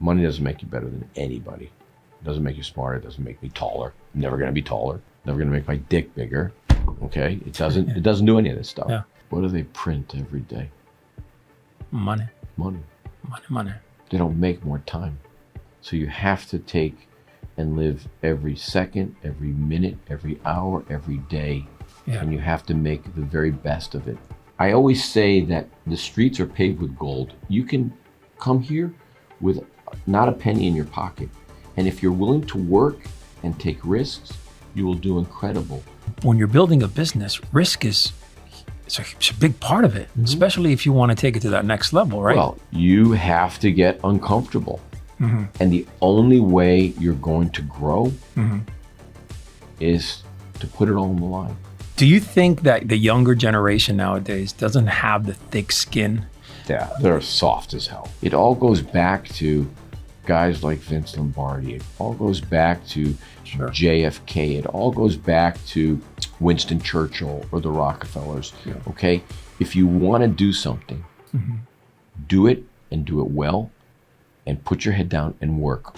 Money doesn't make you better than anybody. It doesn't make you smarter. It doesn't make me taller. I'm never going to be taller. Never going to make my dick bigger. Okay? It doesn't do any of this stuff. Yeah. What do they print every day? Money. Money. Money, money. They don't make more time. So you have to take and live every second, every minute, every hour, every day. Yeah. And you have to make the very best of it. I always say that the streets are paved with gold. You can come here with not a penny in your pocket. And if you're willing to work and take risks, you will do incredible. When you're building a business, risk is it's a big part of it, especially if you want to take it to that next level, right? Well, you have to get uncomfortable. And the only way you're going to grow is to put it all on the line. Do you think that the younger generation nowadays doesn't have the thick skin? Yeah, they're soft as hell. It all goes back to guys like Vince Lombardi. It all goes back to JFK. It all goes back to Winston Churchill or the Rockefellers. Yeah. Okay? If you want to do something, do it and do it well, and put your head down and work.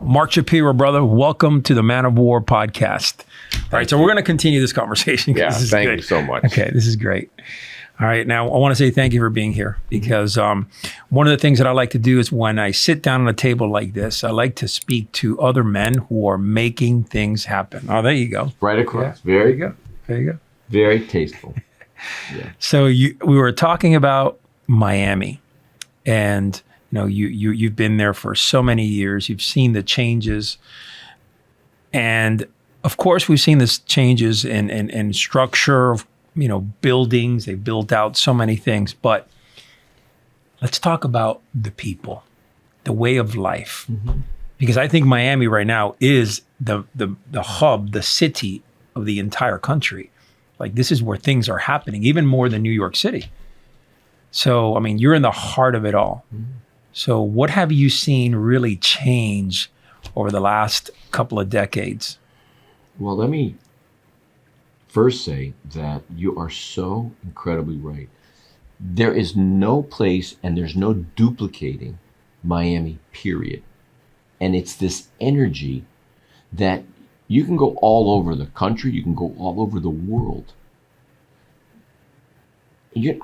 Mark Shapiro, brother, welcome to the Man of War podcast. All right, so we're going to continue this conversation. Yeah, this is thank good. you so much. Okay, this is great. All right, now I want to say thank you for being here because one of the things that I like to do is when I sit down on a table like this, I like to speak to other men who are making things happen. Oh, there you go. Right across. Yeah. Very There you go. There you go. Very tasteful. Yeah. So we were talking about Miami, and you've been there for so many years. You've seen the changes, and of course, we've seen the changes in structure of buildings. They've built out so many things, but let's talk about the people, the way of life, because I think Miami right now is the hub, the city of the entire country. Like this is where things are happening, even more than New York City. So, I mean, you're in the heart of it all. So what have you seen really change over the last couple of decades? Well, let me first say that you are so incredibly right. There is no place and there's no duplicating Miami, period. And it's this energy that you can go all over the country, you can go all over the world.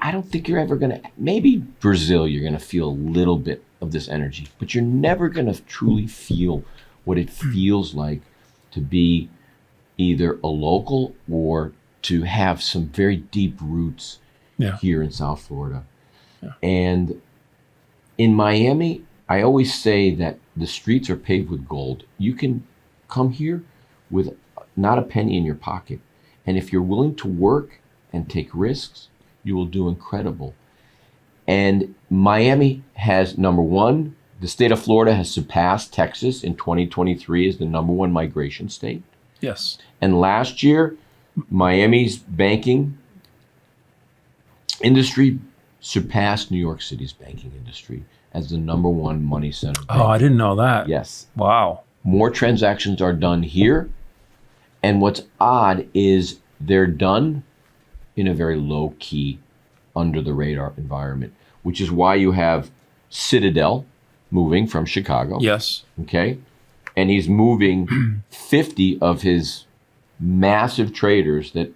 I don't think you're ever gonna, maybe Brazil, you're gonna feel a little bit of this energy, but you're never gonna truly feel what it feels like to be either a local or to have some very deep roots here in South Florida. Yeah. And in Miami, I always say that the streets are paved with gold. You can come here with not a penny in your pocket. And if you're willing to work and take risks, you will do incredible. And Miami has, number one, the state of Florida has surpassed Texas in 2023 as the number one migration state. Yes. And last year, Miami's banking industry surpassed New York City's banking industry as the number one money center. Oh, I didn't know that. Yes. Wow. More transactions are done here. And what's odd is they're done in a very low key, under the radar environment, which is why you have Citadel moving from Chicago. Yes. Okay. And he's moving 50 of his massive traders that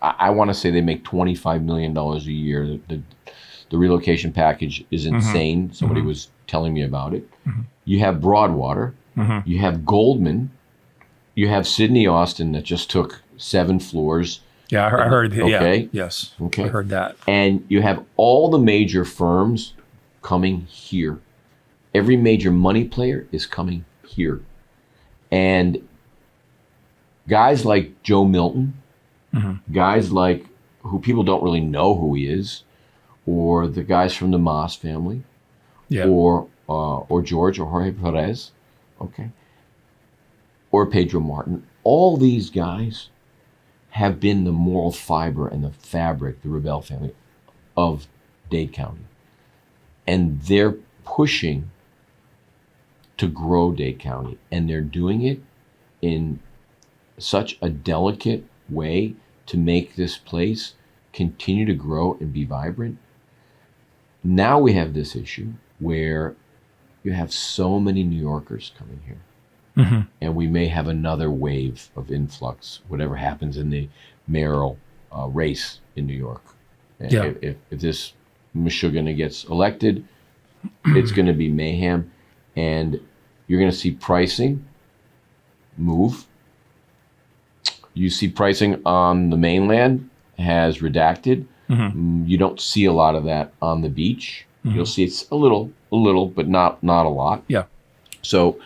I want to say they make $25 million a year. The relocation package is insane. Somebody was telling me about it. You have Broadwater. You have Goldman. You have Sidney Austin that just took 7 floors. Yeah, I heard. Okay. Yeah. Yes. Okay. I heard that. And you have all the major firms coming here. Every major money player is coming here. And guys like Joe Milton, guys like who people don't really know who he is, or the guys from the Mas family, or George or Jorge Perez, okay, or Pedro Martin. All these guys have been the moral fiber and the fabric, the Rebel family, of Dade County. And they're pushing to grow Dade County. And they're doing it in such a delicate way to make this place continue to grow and be vibrant. Now we have this issue where you have so many New Yorkers coming here. And we may have another wave of influx, whatever happens in the mayoral race in New York. Yeah. If this Meshuggah gets elected, it's going to be mayhem. And you're going to see pricing move. You see pricing on the mainland has redacted. You don't see a lot of that on the beach. You'll see it's a little, but not a lot. Yeah. So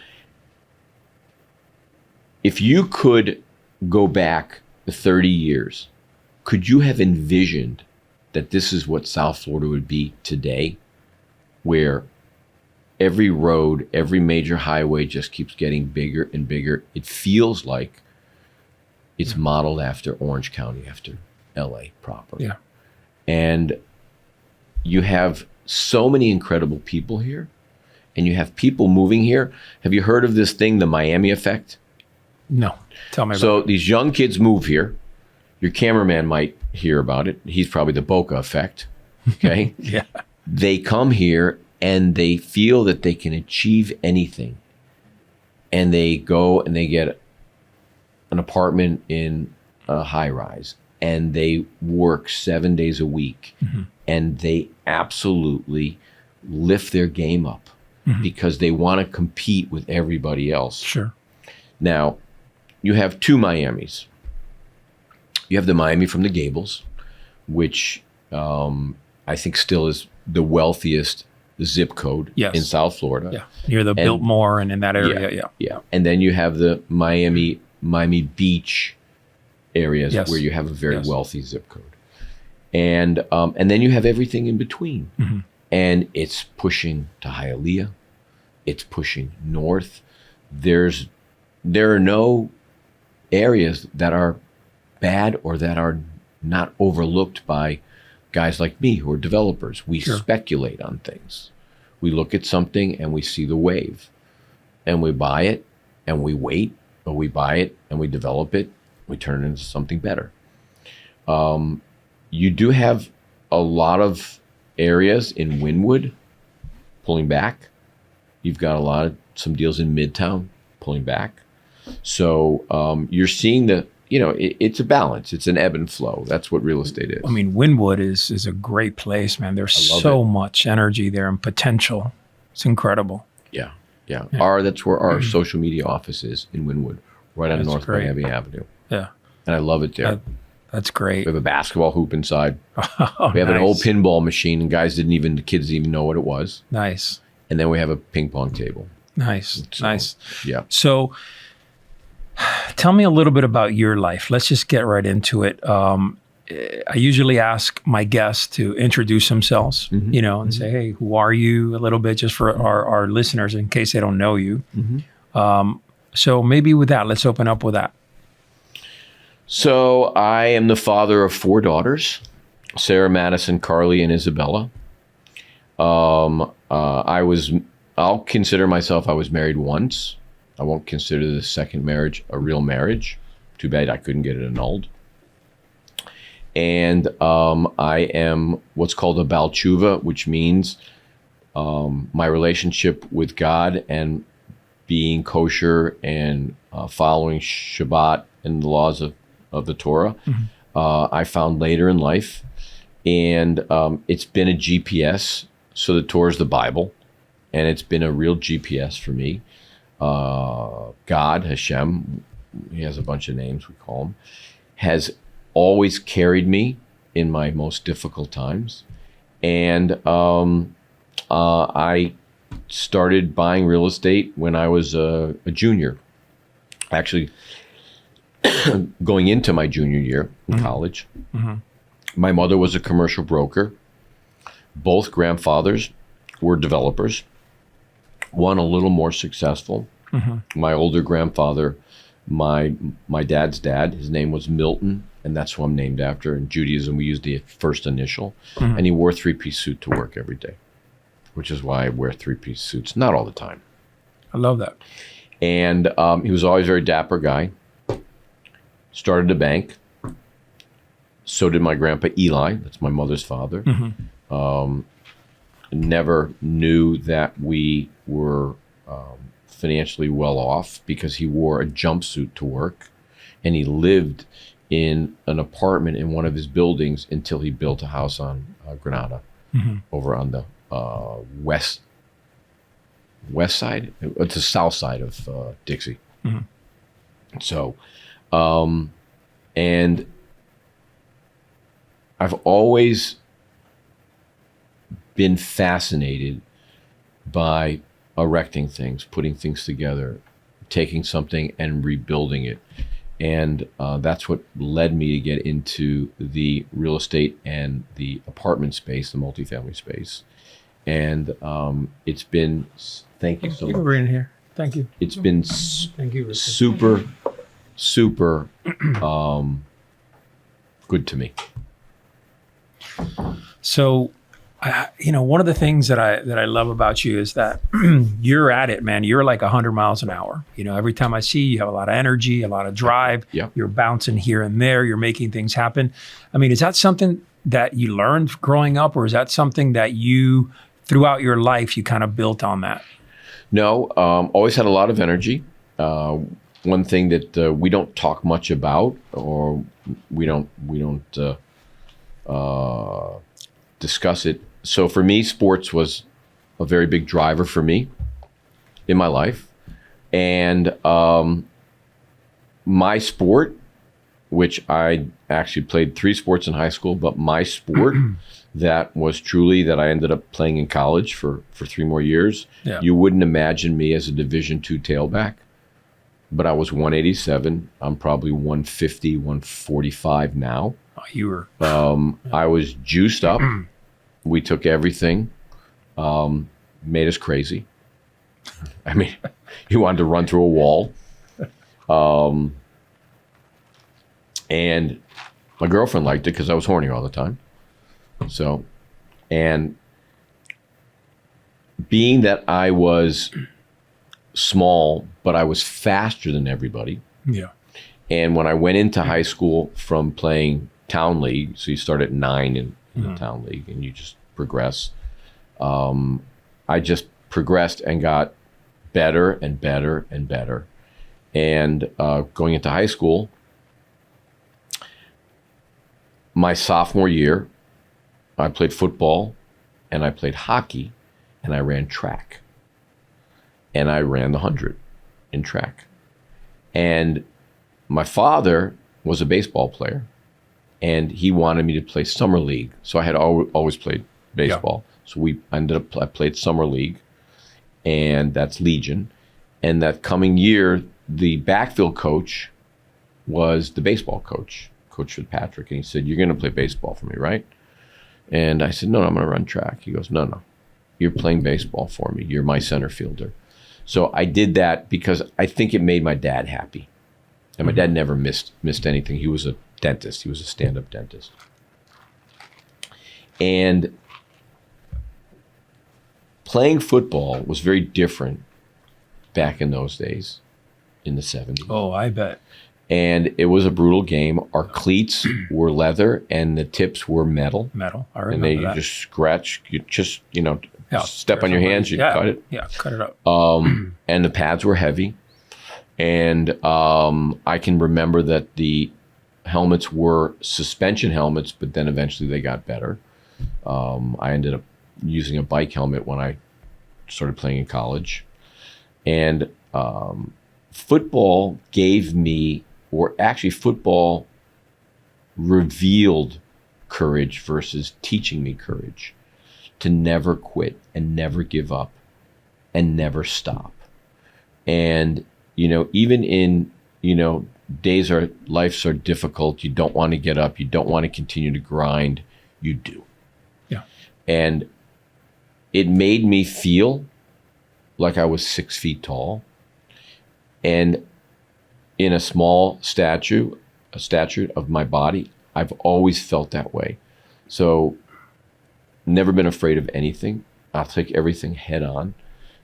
if you could go back 30 years, could you have envisioned that this is what South Florida would be today, where every road, every major highway just keeps getting bigger and bigger? It feels like it's modeled after Orange County, after LA proper. Yeah. And you have so many incredible people here, and you have people moving here. Have you heard of this thing, the Miami effect? No. Tell me about it. So these young kids move here. Your cameraman might hear about it. He's probably the Boca effect. Okay. Yeah. They come here and they feel that they can achieve anything. And they go and they get an apartment in a high rise. And they work 7 days a week. And they absolutely lift their game up because they want to compete with everybody else. Sure. Now, you have two Miamis. You have the Miami from the Gables, which I think still is the wealthiest zip code Yes. in South Florida. Yeah. Near the Biltmore and in that area. Yeah. And then you have the Miami Beach areas Yes. where you have a very Yes. wealthy zip code. And then you have everything in between. And it's pushing to Hialeah. It's pushing north. There are no areas that are bad or that are not overlooked by guys like me who are developers. We Sure. speculate on things. We look at something and we see the wave. And we buy it and we wait, or we buy it and we develop it. We turn it into something better. You do have a lot of areas in Wynwood pulling back. You've got some deals in Midtown pulling back. So you're seeing it's a balance. It's an ebb and flow. That's what real estate is. I mean, Wynwood is a great place, man. There's I love so it. much energy there and potential. It's incredible. Yeah. Yeah. That's where our social media office is, in Wynwood, right on That's North great. Miami Avenue. Yeah. And I love it there. That's great. We have a basketball hoop inside. Oh, We have an nice. old pinball machine, and the kids didn't even know what it was. Nice. And then we have a ping pong table. Nice. So, Nice. Yeah. So tell me a little bit about your life. Let's just get right into it. I usually ask my guests to introduce themselves, and say, hey, who are you? A little bit just for our listeners in case they don't know you. So maybe with that, let's open up with that. So I am the father of 4 daughters, Sarah, Madison, Carly, and Isabella. I'll consider myself, I was married once. I won't consider the second marriage a real marriage. Too bad I couldn't get it annulled. And I am what's called a Baal Tshuva, which means my relationship with God and being kosher and following Shabbat and the laws of the Torah, I found later in life. And it's been a GPS. So the Torah is the Bible. And it's been a real GPS for me. God, Hashem, he has a bunch of names, we call him, has always carried me in my most difficult times. And I started buying real estate when I was a junior. Actually, going into my junior year in college. My mother was a commercial broker. Both grandfathers were developers. One a little more successful. My older grandfather, my dad's dad, his name was Milton, and that's who I'm named after. In Judaism, we use the first initial. And he wore a 3-piece suit to work every day, which is why I wear 3-piece suits. Not all the time. I love that. And he was always a very dapper guy. started a bank. So did my grandpa Eli. That's my mother's father. Never knew that we were financially well off because he wore a jumpsuit to work, and he lived in an apartment in one of his buildings until he built a house on Granada, over on the west side. It's the south side of Dixie. So, and I've always been fascinated by erecting things, putting things together, taking something and rebuilding it. And that's what led me to get into the real estate and the apartment space, the multifamily space. And it's been, thank you so much. We're in here. Thank you. It's been Thank you, Richard. super good to me. So, one of the things that I love about you is that you're at it, man. You're like 100 miles an hour. Every time I see you, you have a lot of energy, a lot of drive. Yeah. You're bouncing here and there. You're making things happen. I mean, is that something that you learned growing up, or is that something that you, throughout your life, you kind of built on that? No, always had a lot of energy. One thing that we don't talk much about, or we don't discuss it. So for me, sports was a very big driver for me in my life. And my sport, which I actually played 3 sports in high school, but my sport that was truly that I ended up playing in college for 3 more years. Yeah. You wouldn't imagine me as a Division II tailback, but I was 187. I'm probably 150, 145 now. Oh, you were. I was juiced up. We took everything, made us crazy. I mean, he wanted to run through a wall. And my girlfriend liked it because I was horny all the time. So, and being that I was small, but I was faster than everybody. Yeah. And when I went into high school from playing town league, so you start at 9 in the town league and you just progress. I just progressed and got better and better and better. And going into high school, my sophomore year, I played football and I played hockey and I ran track. And I ran the 100 in track. And my father was a baseball player and he wanted me to play summer league. So I had always played baseball. Yeah. So I played summer league, and that's Legion. And that coming year, the backfield coach was the baseball coach, Coach Fitzpatrick. And he said, "You're going to play baseball for me, right?" And I said, "No, I'm going to run track." He goes, No, you're playing baseball for me. You're my center fielder. So I did that because I think it made my dad happy. And my dad never missed anything. He was a dentist. He was a stand-up dentist. And playing football was very different back in those days, in the 70s. Oh, I bet. And it was a brutal game. Our cleats were leather and the tips were metal. Metal. I remember and they that. just scratch. You just, step on your hands, you cut it. Yeah, cut it up. And the pads were heavy. And I can remember that the helmets were suspension helmets, but then eventually they got better. I ended up using a bike helmet when I started playing in college. And football gave me, or actually football revealed courage versus teaching me courage to never quit and never give up and never stop. And, even in, days lives are difficult, you don't want to get up, you don't want to continue to grind, you do. Yeah. And it made me feel like I was 6 feet tall. And in a small stature of my body, I've always felt that way. So never been afraid of anything. I'll take everything head on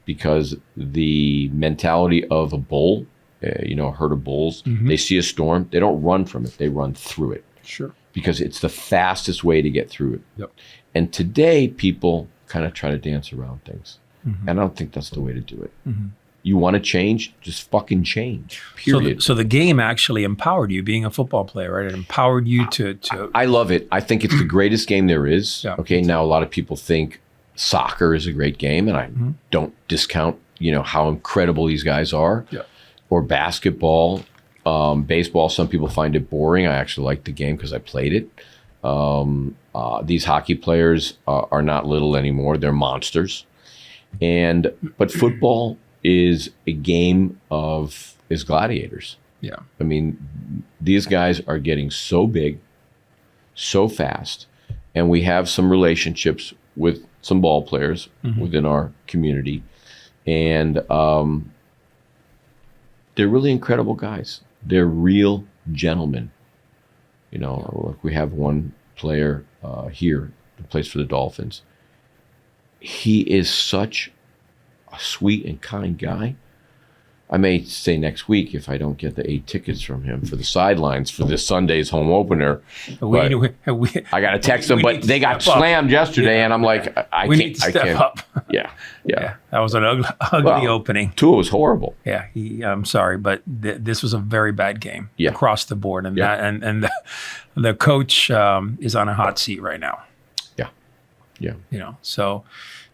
because the mentality of a bull a herd of bulls. They see a storm, they don't run from it, they run through it. Sure. Because it's the fastest way to get through it. Yep. And today, people kind of try to dance around things. And I don't think that's the way to do it. You want to change, just fucking change, period. So the game actually empowered you, being a football player, right? It empowered you to... I love it. I think it's the greatest game there is. Yeah. Okay, now a lot of people think soccer is a great game, and I don't discount, how incredible these guys are. Yeah. Or basketball, baseball. Some people find it boring. I actually like the game because I played it. These hockey players are not little anymore. They're monsters. But football is a game is gladiators. Yeah. I mean, these guys are getting so big, so fast, and we have some relationships with some ball players within our community, and they're really incredible guys. They're real gentlemen. Look, we have one player here who plays for the Dolphins. He is such a sweet and kind guy. I may say next week if I don't get the 8 tickets from him for the sidelines for this Sunday's home opener. I got to text them, but they got slammed yesterday, and I'm like, I need to step up. Yeah. That was an ugly opening. Tua was horrible. Yeah, I'm sorry, but this was a very bad game across the board, and the coach is on a hot seat right now. Yeah. So.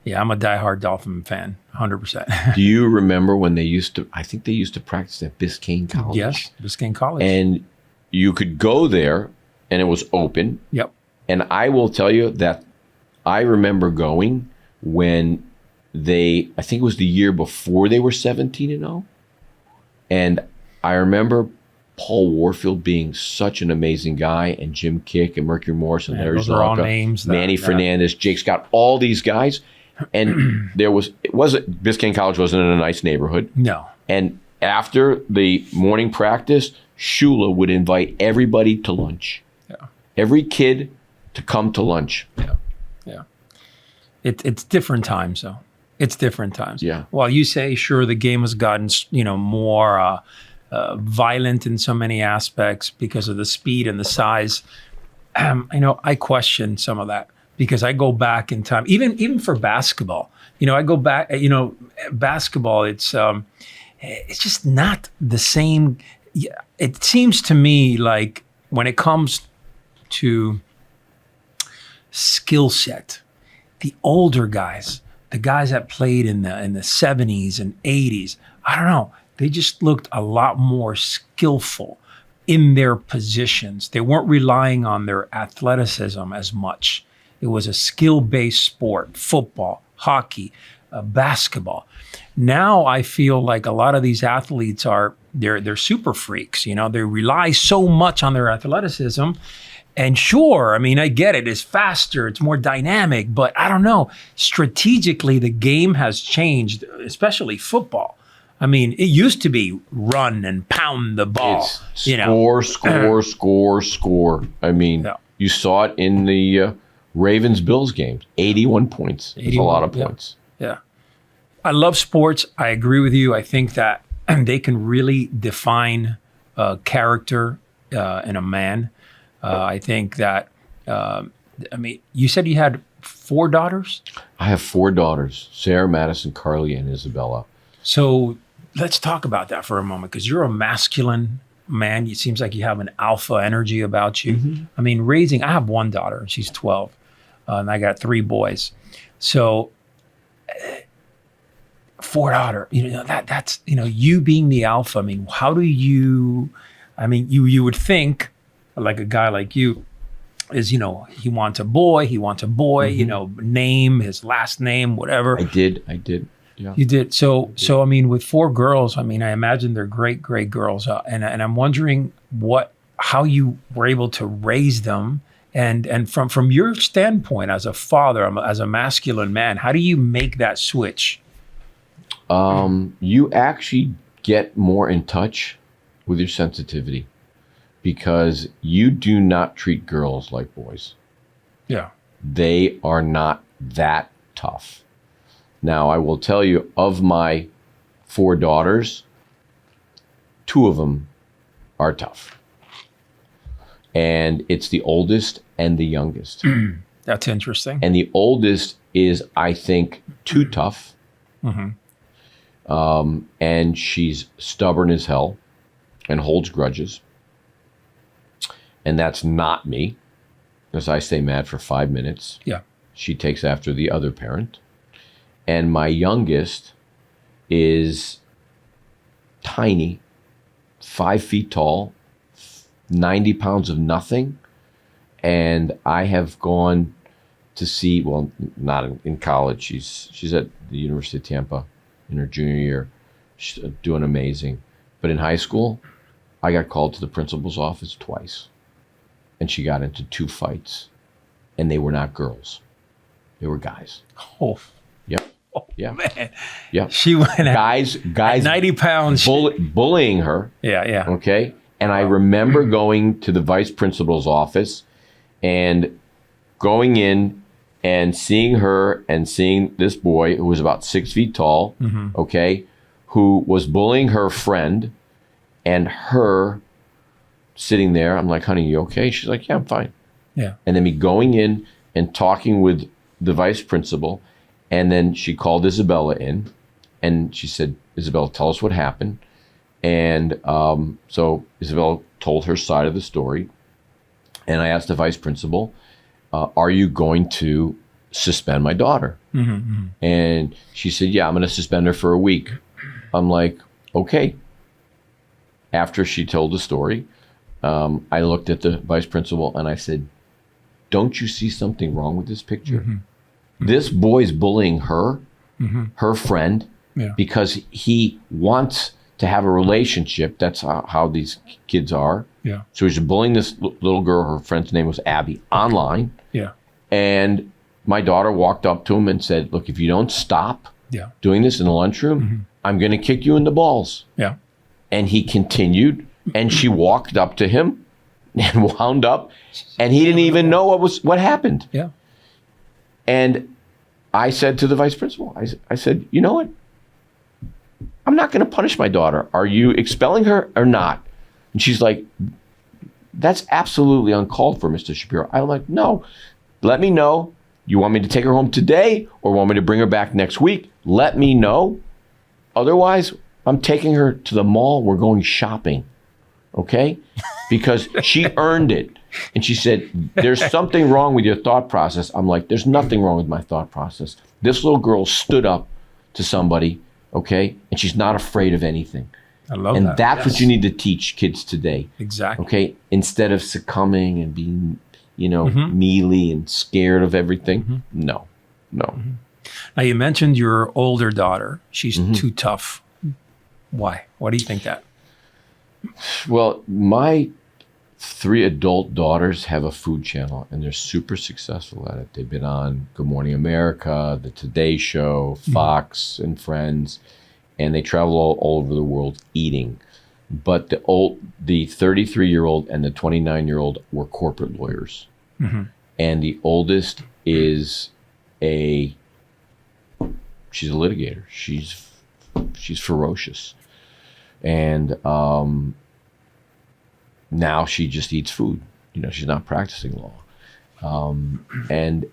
Yeah, I'm a diehard Dolphin fan, 100%. Do you remember when I think they used to practice at Biscayne College? Yes, Biscayne College. And you could go there, and it was open. Yep. And I will tell you that I remember going when I think it was the year before they were 17-0. And I remember Paul Warfield being such an amazing guy, and Jim Kick and Mercury Morris and Larry those are all Zonka, names. Manny Fernandez, Jake Scott, all these guys. And Biscayne College wasn't in a nice neighborhood. No. And after the morning practice, Shula would invite everybody to lunch. Yeah. Every kid to come to lunch. Yeah. It's different times, though. It's different times. Yeah. While you say, sure, the game has gotten, more violent in so many aspects because of the speed and the size. I question some of that. Because I go back in time, even for basketball, I go back, basketball, it's just not the same. It seems to me like when it comes to skill set, the older guys, the guys that played in the 70s and 80s, I don't know, they just looked a lot more skillful in their positions. They weren't relying on their athleticism as much. It was a skill-based sport, football, hockey, basketball. Now I feel like a lot of these athletes they're super freaks. They rely so much on their athleticism. And sure, I get it. It's faster, it's more dynamic, but I don't know. Strategically, the game has changed, especially football. It used to be run and pound the ball. It's score. You saw it in the Ravens-Bills games, 81 points. It's a lot of points. Yeah. I love sports. I agree with you. I think that they can really define character in a man. I think that, you said you had 4 daughters? I have 4 daughters, Sarah, Madison, Carly, and Isabella. So let's talk about that for a moment, because you're a masculine man. It seems like you have an alpha energy about you. I have 1 daughter, and she's 12. And I got 3 boys. So 4 daughter, that's, you being the alpha. How do you, you would think like a guy like you is, he wants a boy, name, his last name, whatever. I did. Yeah. You did. So, with 4 girls, I imagine they're great, great girls. And I'm wondering how you were able to raise them. And from your standpoint as a father, as a masculine man, how do you make that switch? You actually get more in touch with your sensitivity because you do not treat girls like boys. Yeah. They are not that tough. Now, I will tell you, of my 4 daughters, two of them are tough. And it's the oldest and the youngest. That's interesting. And the oldest is, I think, too tough. And she's stubborn as hell and holds grudges. And that's not me, because I stay mad for 5 minutes. Yeah. She takes after the other parent. And my youngest is tiny, 5 feet tall, 90 pounds of nothing. And I have gone to see, well, not in college. She's at the University of Tampa in her junior year. She's doing amazing. But in high school, I got called to the principal's office twice. And she got into 2 fights. And they were not girls. They were guys. Oh. Yep. Oh, yeah. Man. Yeah. She went guys at 90 pounds. Bullying her. Yeah. Okay. And I remember going to the vice principal's office and going in and seeing her and seeing this boy who was about 6 feet tall, okay, who was bullying her friend, and her sitting there. I'm like, honey, you okay? She's like, yeah, I'm fine. Yeah. And then me going in and talking with the vice principal, and then she called Isabella in, and she said, Isabella, tell us what happened. And so Isabella told her side of the story. And I asked the vice principal, are you going to suspend my daughter? And she said, yeah, I'm going to suspend her for a week. I'm like, okay. After she told the story, I looked at the vice principal and I said, don't you see something wrong with this picture? This boy's bullying her, her friend, because he wants to have a relationship. That's how these kids are. Yeah. So he's bullying this little girl. Her friend's name was Abby, online. Yeah. And my daughter walked up to him and said, look, if you don't stop doing this in the lunchroom, I'm going to kick you in the balls. Yeah. And he continued, and she walked up to him and wound up, and he didn't even know what happened. Yeah. And I said to the vice principal, I said, you know what? I'm not going to punish my daughter. Are you expelling her or not? And she's like, that's absolutely uncalled for, Mr. Shapiro. I'm like, no, let me know. You want me to take her home today or want me to bring her back next week? Let me know. Otherwise, I'm taking her to the mall. We're going shopping. Okay? Because she earned it. And she said, there's something wrong with your thought process. I'm like, there's nothing wrong with my thought process. This little girl stood up to somebody, okay? And she's not afraid of anything. I love and that. That's what you need to teach kids today. Exactly. Okay? Instead of succumbing and being, mealy and scared of everything. No. Now, you mentioned your older daughter. She's too tough. Why? Why do you think that? Well, my 3 adult daughters have a food channel, and they're super successful at it. They've been on Good Morning America, The Today Show, Fox, and Friends, and they travel all over the world eating. But the 33-year-old and the 29-year-old were corporate lawyers. And the oldest is she's a litigator. She's ferocious. And now she just eats food. She's not practicing law. And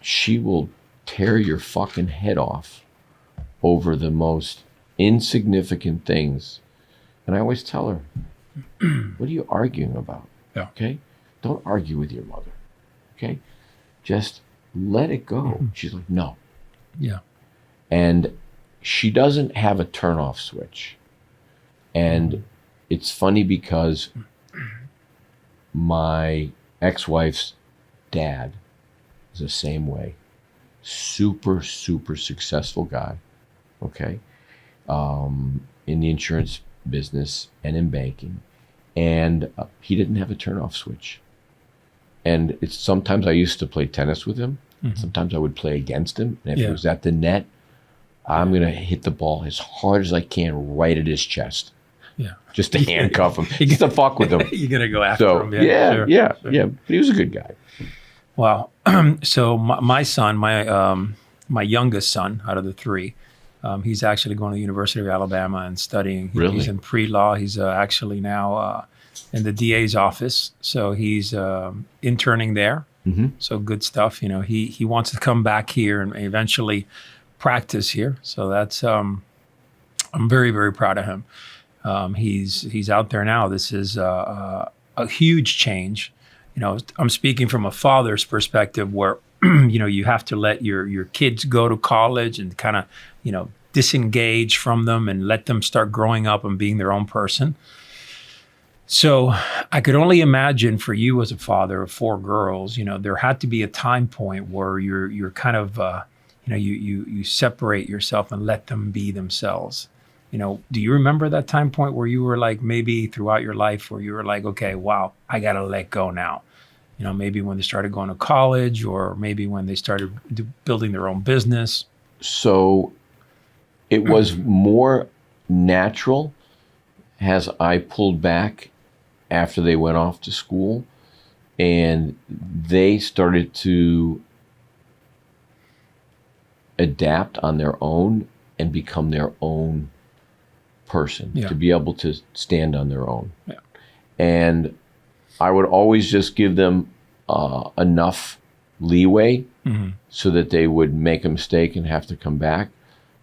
she will tear your fucking head off over the most insignificant things. And I always tell her, what are you arguing about? Yeah. Okay? Don't argue with your mother. Okay? Just let it go. She's like, no. Yeah. And she doesn't have a turn-off switch. And it's funny because my ex-wife's dad is the same way. Super, super successful guy. Okay? In the insurance business and in banking. And he didn't have a turn-off switch. And sometimes I used to play tennis with him. Sometimes I would play against him. And if it was at the net, I'm going to hit the ball as hard as I can right at his chest. Yeah. Just to handcuff him. Just to fuck with him. You're going to go after him. Sure. Yeah. But he was a good guy. Wow. So my son, my youngest son out of the 3, He's actually going to the University of Alabama and studying. Really? He's in pre-law. He's actually now in the DA's office. So he's interning there. Mm-hmm. So good stuff. You know, he wants to come back here and eventually practice here. So that's I'm very, very proud of him. He's out there now. This is a huge change. You know, I'm speaking from a father's perspective where, you know, you have to let your kids go to college and kind of, you know, disengage from them and let them start growing up and being their own person. So I could only imagine for you as a father of 4 girls, you know, there had to be a time point where you're kind of, you know, you separate yourself and let them be themselves. You know, do you remember that time point where you were like, maybe throughout your life where you were like, okay, wow, I got to let go now? You know, maybe when they started going to college or maybe when they started building their own business. So it was more natural as I pulled back after they went off to school and they started to adapt on their own and become their own person, to be able to stand on their own. Yeah. And I would always just give them enough leeway so that they would make a mistake and have to come back,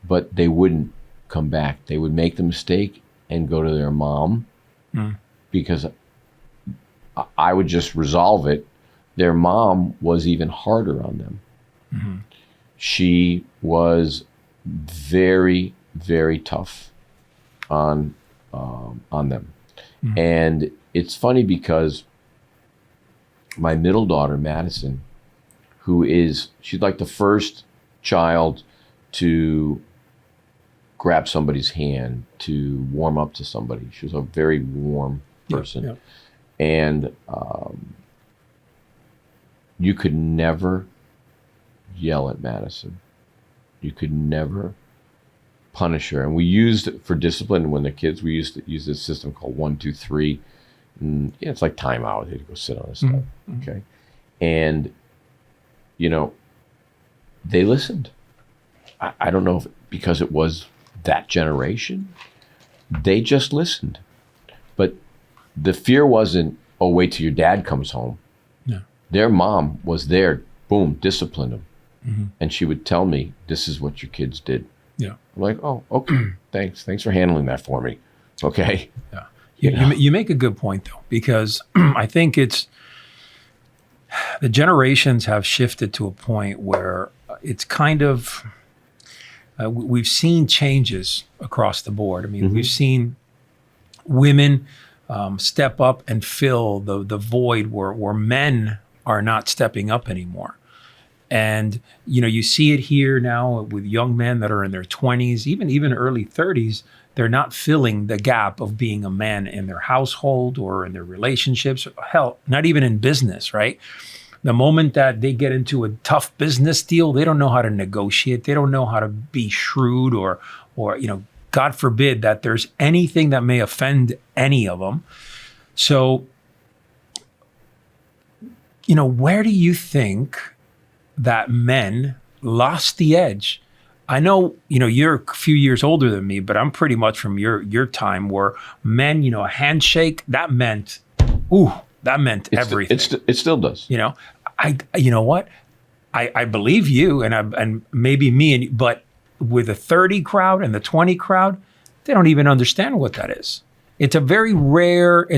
but they wouldn't come back. They would make the mistake and go to their mom because I would just resolve it. Their mom was even harder on them. She was very, very tough on them. And it's funny because my middle daughter, Madison, she's like the first child to grab somebody's hand, to warm up to somebody. She was a very warm person. Yeah. And you could never yell at Madison. You could never punish her. And we used, for discipline when the kids, we used to use this system called 1, 2, 3. And yeah, it's like timeout. They had to go sit on this stuff. Okay. And, you know, they listened. I don't know if because it was that generation, they just listened. But the fear wasn't, oh, wait till your dad comes home. No. Their mom was there, boom, discipline them. And she would tell me, this is what your kids did. Yeah. I'm like, oh, okay, thanks. Thanks for handling that for me. Okay. Yeah. You make a good point, though, because I think it's the generations have shifted to a point where it's kind of, we've seen changes across the board. I mean, we've seen women step up and fill the void where men are not stepping up anymore. And, you know, you see it here now with young men that are in their 20s, even early 30s. They're not filling the gap of being a man in their household or in their relationships. Hell, not even in business, right? The moment that they get into a tough business deal, they don't know how to negotiate. They don't know how to be shrewd or you know, God forbid that there's anything that may offend any of them. So, you know, where do you think that men lost the edge? I know, you know, you're a few years older than me, but I'm pretty much from your time where men, you know, a handshake, that meant everything. It still does. You know, you know what? I believe you and maybe me, but with the 30 crowd and the 20 crowd, they don't even understand what that is. It's a very rare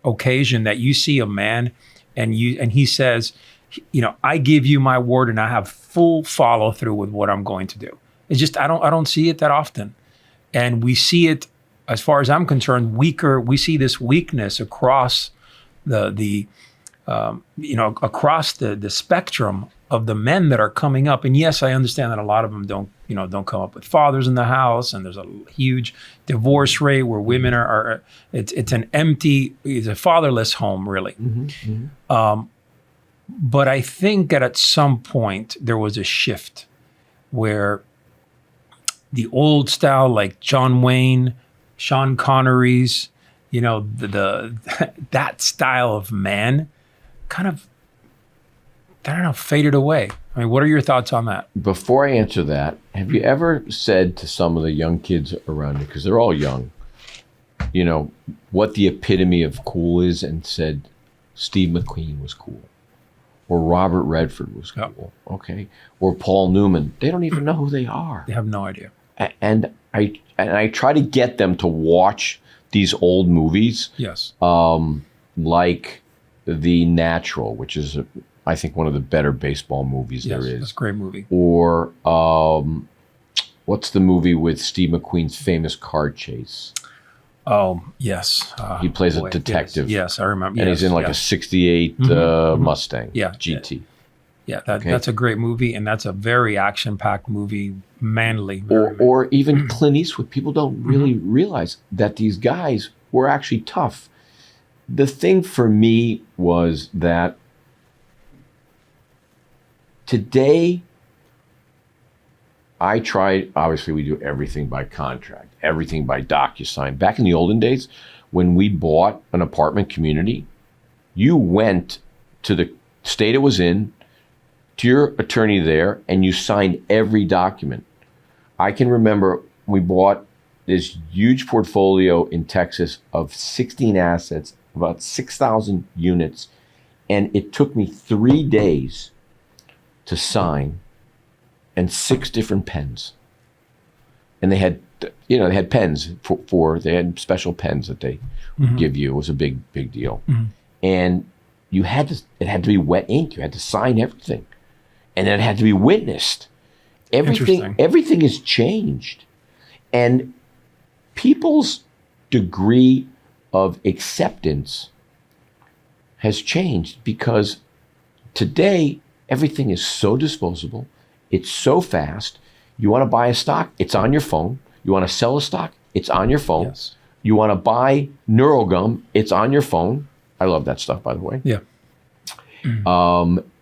occasion that you see a man and he says, you know, I give you my word and I have full follow through with what I'm going to do. It's just, I don't see it that often. And we see it, as far as I'm concerned, we see this weakness across the spectrum of the men that are coming up. And yes, I understand that a lot of them don't come up with fathers in the house, and there's a huge divorce rate where women it's a fatherless home, really. But I think that at some point there was a shift where the old style, like John Wayne, Sean Connery's, you know, that style of man kind of, I don't know, faded away. I mean, what are your thoughts on that? Before I answer that, have you ever said to some of the young kids around you, because they're all young, you know, what the epitome of cool is, and said Steve McQueen was cool, or Robert Redford was cool, okay, or Paul Newman? They don't even know who they are. They have no idea. And I try to get them to watch these old movies, Yes. like The Natural, which is I think one of the better baseball movies there is. That's a great movie. Or what's the movie with Steve McQueen's famous car chase? Oh, yes. He plays a detective. Yes, I remember. And he's in like a 68 Mustang GT. Yeah, that's a great movie, and that's a very action-packed movie, manly. Or even Clint Eastwood. People don't really realize that these guys were actually tough. The thing for me was that today, I tried, obviously we do everything by contract, everything by DocuSign. Back in the olden days, when we bought an apartment community, you went to the state it was in, to your attorney there, and you signed every document. I can remember we bought this huge portfolio in Texas of 16 assets, about 6,000 units, and it took me 3 days to sign, and 6 different pens. And they had, they had pens they had special pens that they would give you. It was a big deal. And it had to be wet ink. You had to sign everything. And then it had to be witnessed. Everything has changed. And people's degree of acceptance has changed, because today everything is so disposable. It's so fast. You want to buy a stock, it's on your phone. You want to sell a stock, it's on your phone. Yes. You want to buy NeuroGum, it's on your phone. I love that stuff, by the way. Yeah.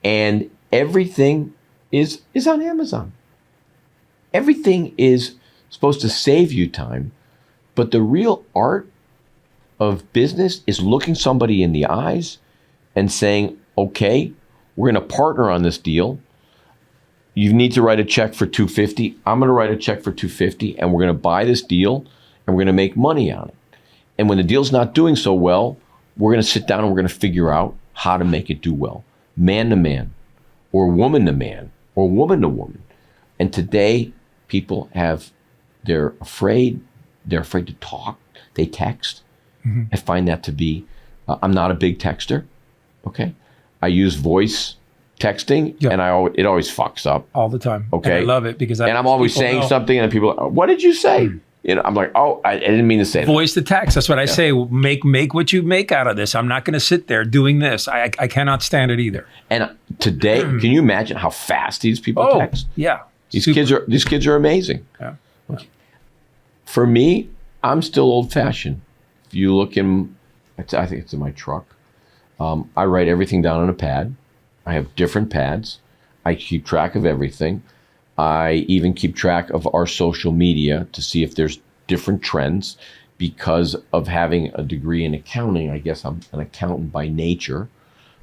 And everything is on Amazon. Everything is supposed to save you time, but the real art of business is looking somebody in the eyes and saying, okay, we're going to partner on this deal. You need to write a check for $250. I'm going to write a check for $250, and we're going to buy this deal, and we're going to make money on it. And when the deal's not doing so well, we're going to sit down and we're going to figure out how to make it do well. Man to man, or woman to man, or woman to woman. And today, people they're afraid to talk. They text. I find that to be, I'm not a big texter, okay? I use voice texting, and it always fucks up. All the time. Okay. And I love it because I'm always saying something, and people are, what did you say? I'm like, I didn't mean to say that. Voice to text. That's what I say. Make what you make out of this. I'm not going to sit there doing this. I cannot stand it either. And today, can you imagine how fast these people text? Yeah. These kids are amazing. Yeah. Okay. For me, I'm still old fashioned. If you look I think it's in my truck. I write everything down on a pad. I have different pads. I keep track of everything. I even keep track of our social media to see if there's different trends. Because of having a degree in accounting, I guess I'm an accountant by nature.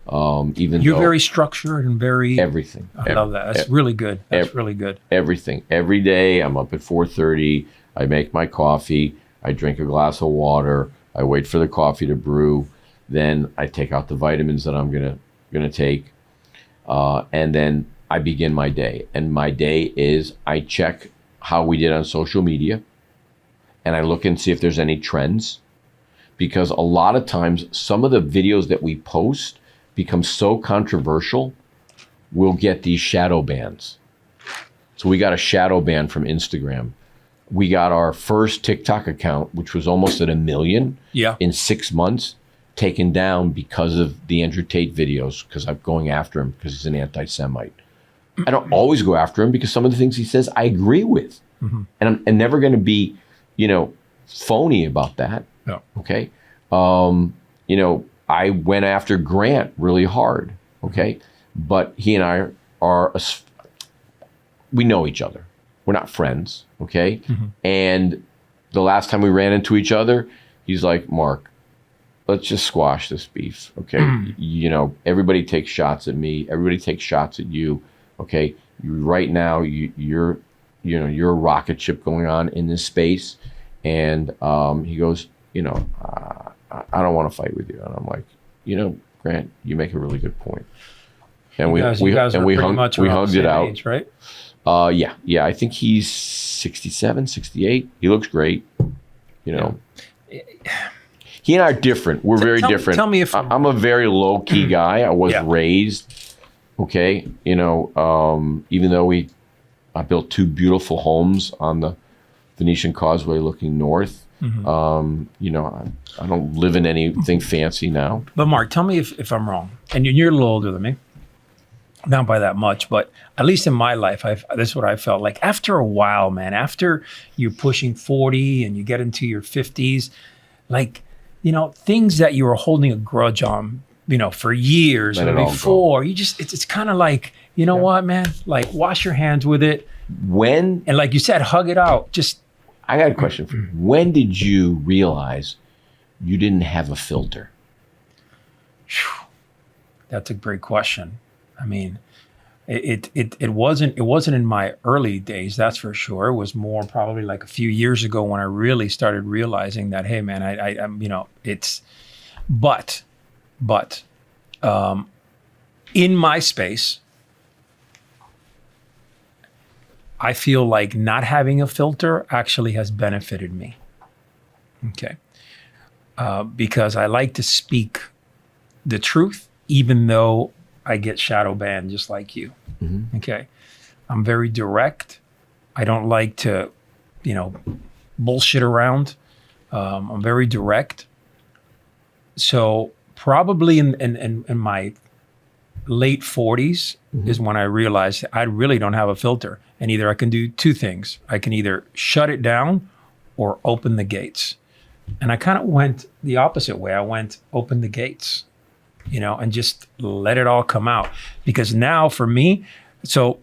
You're very structured and very everything. I love that. That's really good. That's really good. Everything. Every day I'm up at 4:30. I make my coffee. I drink a glass of water. I wait for the coffee to brew. Then I take out the vitamins that I'm gonna take, and then I begin my day. And my day is I check how we did on social media, and I look and see if there's any trends, because a lot of times some of the videos that we post become so controversial, we'll get these shadow bans. So we got a shadow ban from Instagram. We got our first TikTok account, which was almost at 1 million in 6 months, taken down because of the Andrew Tate videos, because I'm going after him because he's an anti-Semite. I don't always go after him because some of the things he says I agree with. And I'm never going to be, phony about that. No. Okay. I went after Grant really hard. Okay. But he and I we know each other. We're not friends. Okay. And the last time we ran into each other, he's like, Mark, let's just squash this beef. Okay. Everybody takes shots at me. Everybody takes shots at you. Okay, right now you're a rocket ship going on in this space, and he goes, I don't want to fight with you, and I'm like, Grant, you make a really good point. And you guys are pretty much we around hugged the it same out. age, right? Yeah. I think he's 67, 68. He looks great. He and I are different. We're very different. Tell me if I'm a very low key guy. I was raised, okay. Even though I built 2 beautiful homes on the Venetian Causeway looking north. I don't live in anything fancy now. But Mark, tell me if I'm wrong. And you're a little older than me. Not by that much, but at least in my life, this is what I felt like. After a while, man, after you're pushing 40 and you get into your 50s, like, things that you were holding a grudge on, for years or before, it's kind of like, what, man? Like, wash your hands with it. And like you said, hug it out. I got a question for you. When did you realize you didn't have a filter? That's a great question. I mean, it wasn't in my early days, that's for sure. It was more probably like a few years ago when I really started realizing that, hey, man, but in my space, I feel like not having a filter actually has benefited me. Okay. Because I like to speak the truth, even though I get shadow banned just like you. Okay. I'm very direct. I don't like to, bullshit around. I'm very direct. So probably in my late 40s is when I realized I really don't have a filter. And either I can do 2 things. I can either shut it down or open the gates. And I kind of went the opposite way. I went open the gates, and just let it all come out. Because now for me, so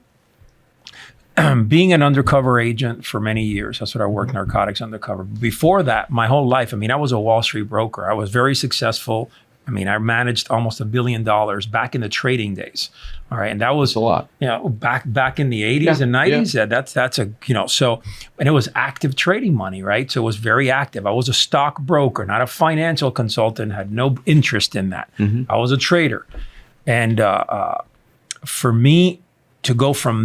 being an undercover agent for many years, that's what I worked narcotics undercover. Before that, my whole life, I was a Wall Street broker. I was very successful. I managed almost $1 billion back in the trading days. All right. And that was a lot. Back in the 80s and 90s. Yeah. That's a, so, and it was active trading money, right? So it was very active. I was a stock broker, not a financial consultant, had no interest in that. I was a trader. And for me to go from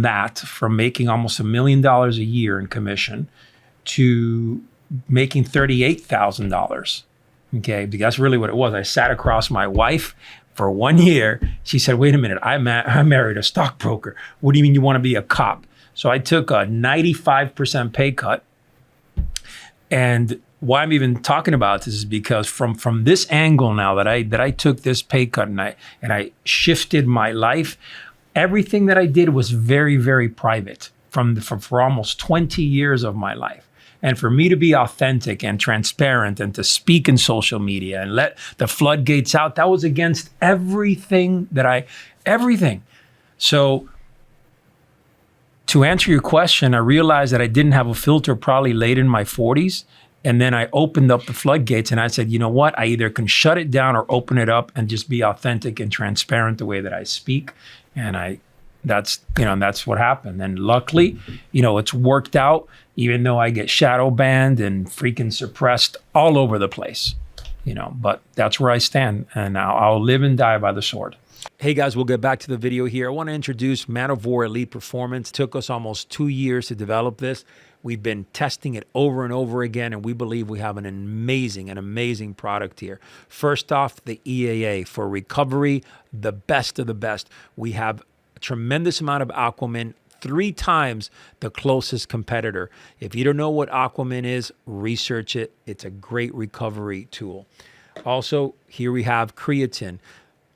making almost $1 million a year in commission to making $38,000. Okay, because that's really what it was. I sat across my wife for 1 year. She said, wait a minute, I married a stockbroker. What do you mean you want to be a cop? So I took a 95% pay cut. And why I'm even talking about this is because from this angle now that I took this pay cut and I shifted my life, everything that I did was very, very private for almost 20 years of my life. And for me to be authentic and transparent and to speak in social media and let the floodgates out, that was against everything. So to answer your question, I realized that I didn't have a filter probably late in my 40s. And then I opened up the floodgates and I said, you know what? I either can shut it down or open it up and just be authentic and transparent the way that I speak. And that's what happened. And luckily, it's worked out, even though I get shadow banned and freaking suppressed all over the place, but that's where I stand, and I'll live and die by the sword. Hey guys, we'll get back to the video here. I want to introduce Man of War Elite Performance. It took us almost 2 years to develop this. We've been testing it over and over again, and we believe we have an amazing product here. First off, the EAA for recovery, the best of the best. We have a tremendous amount of Aquamin, 3 times the closest competitor. If you don't know what Aquamin is, research it. It's a great recovery tool. Also, here we have creatine.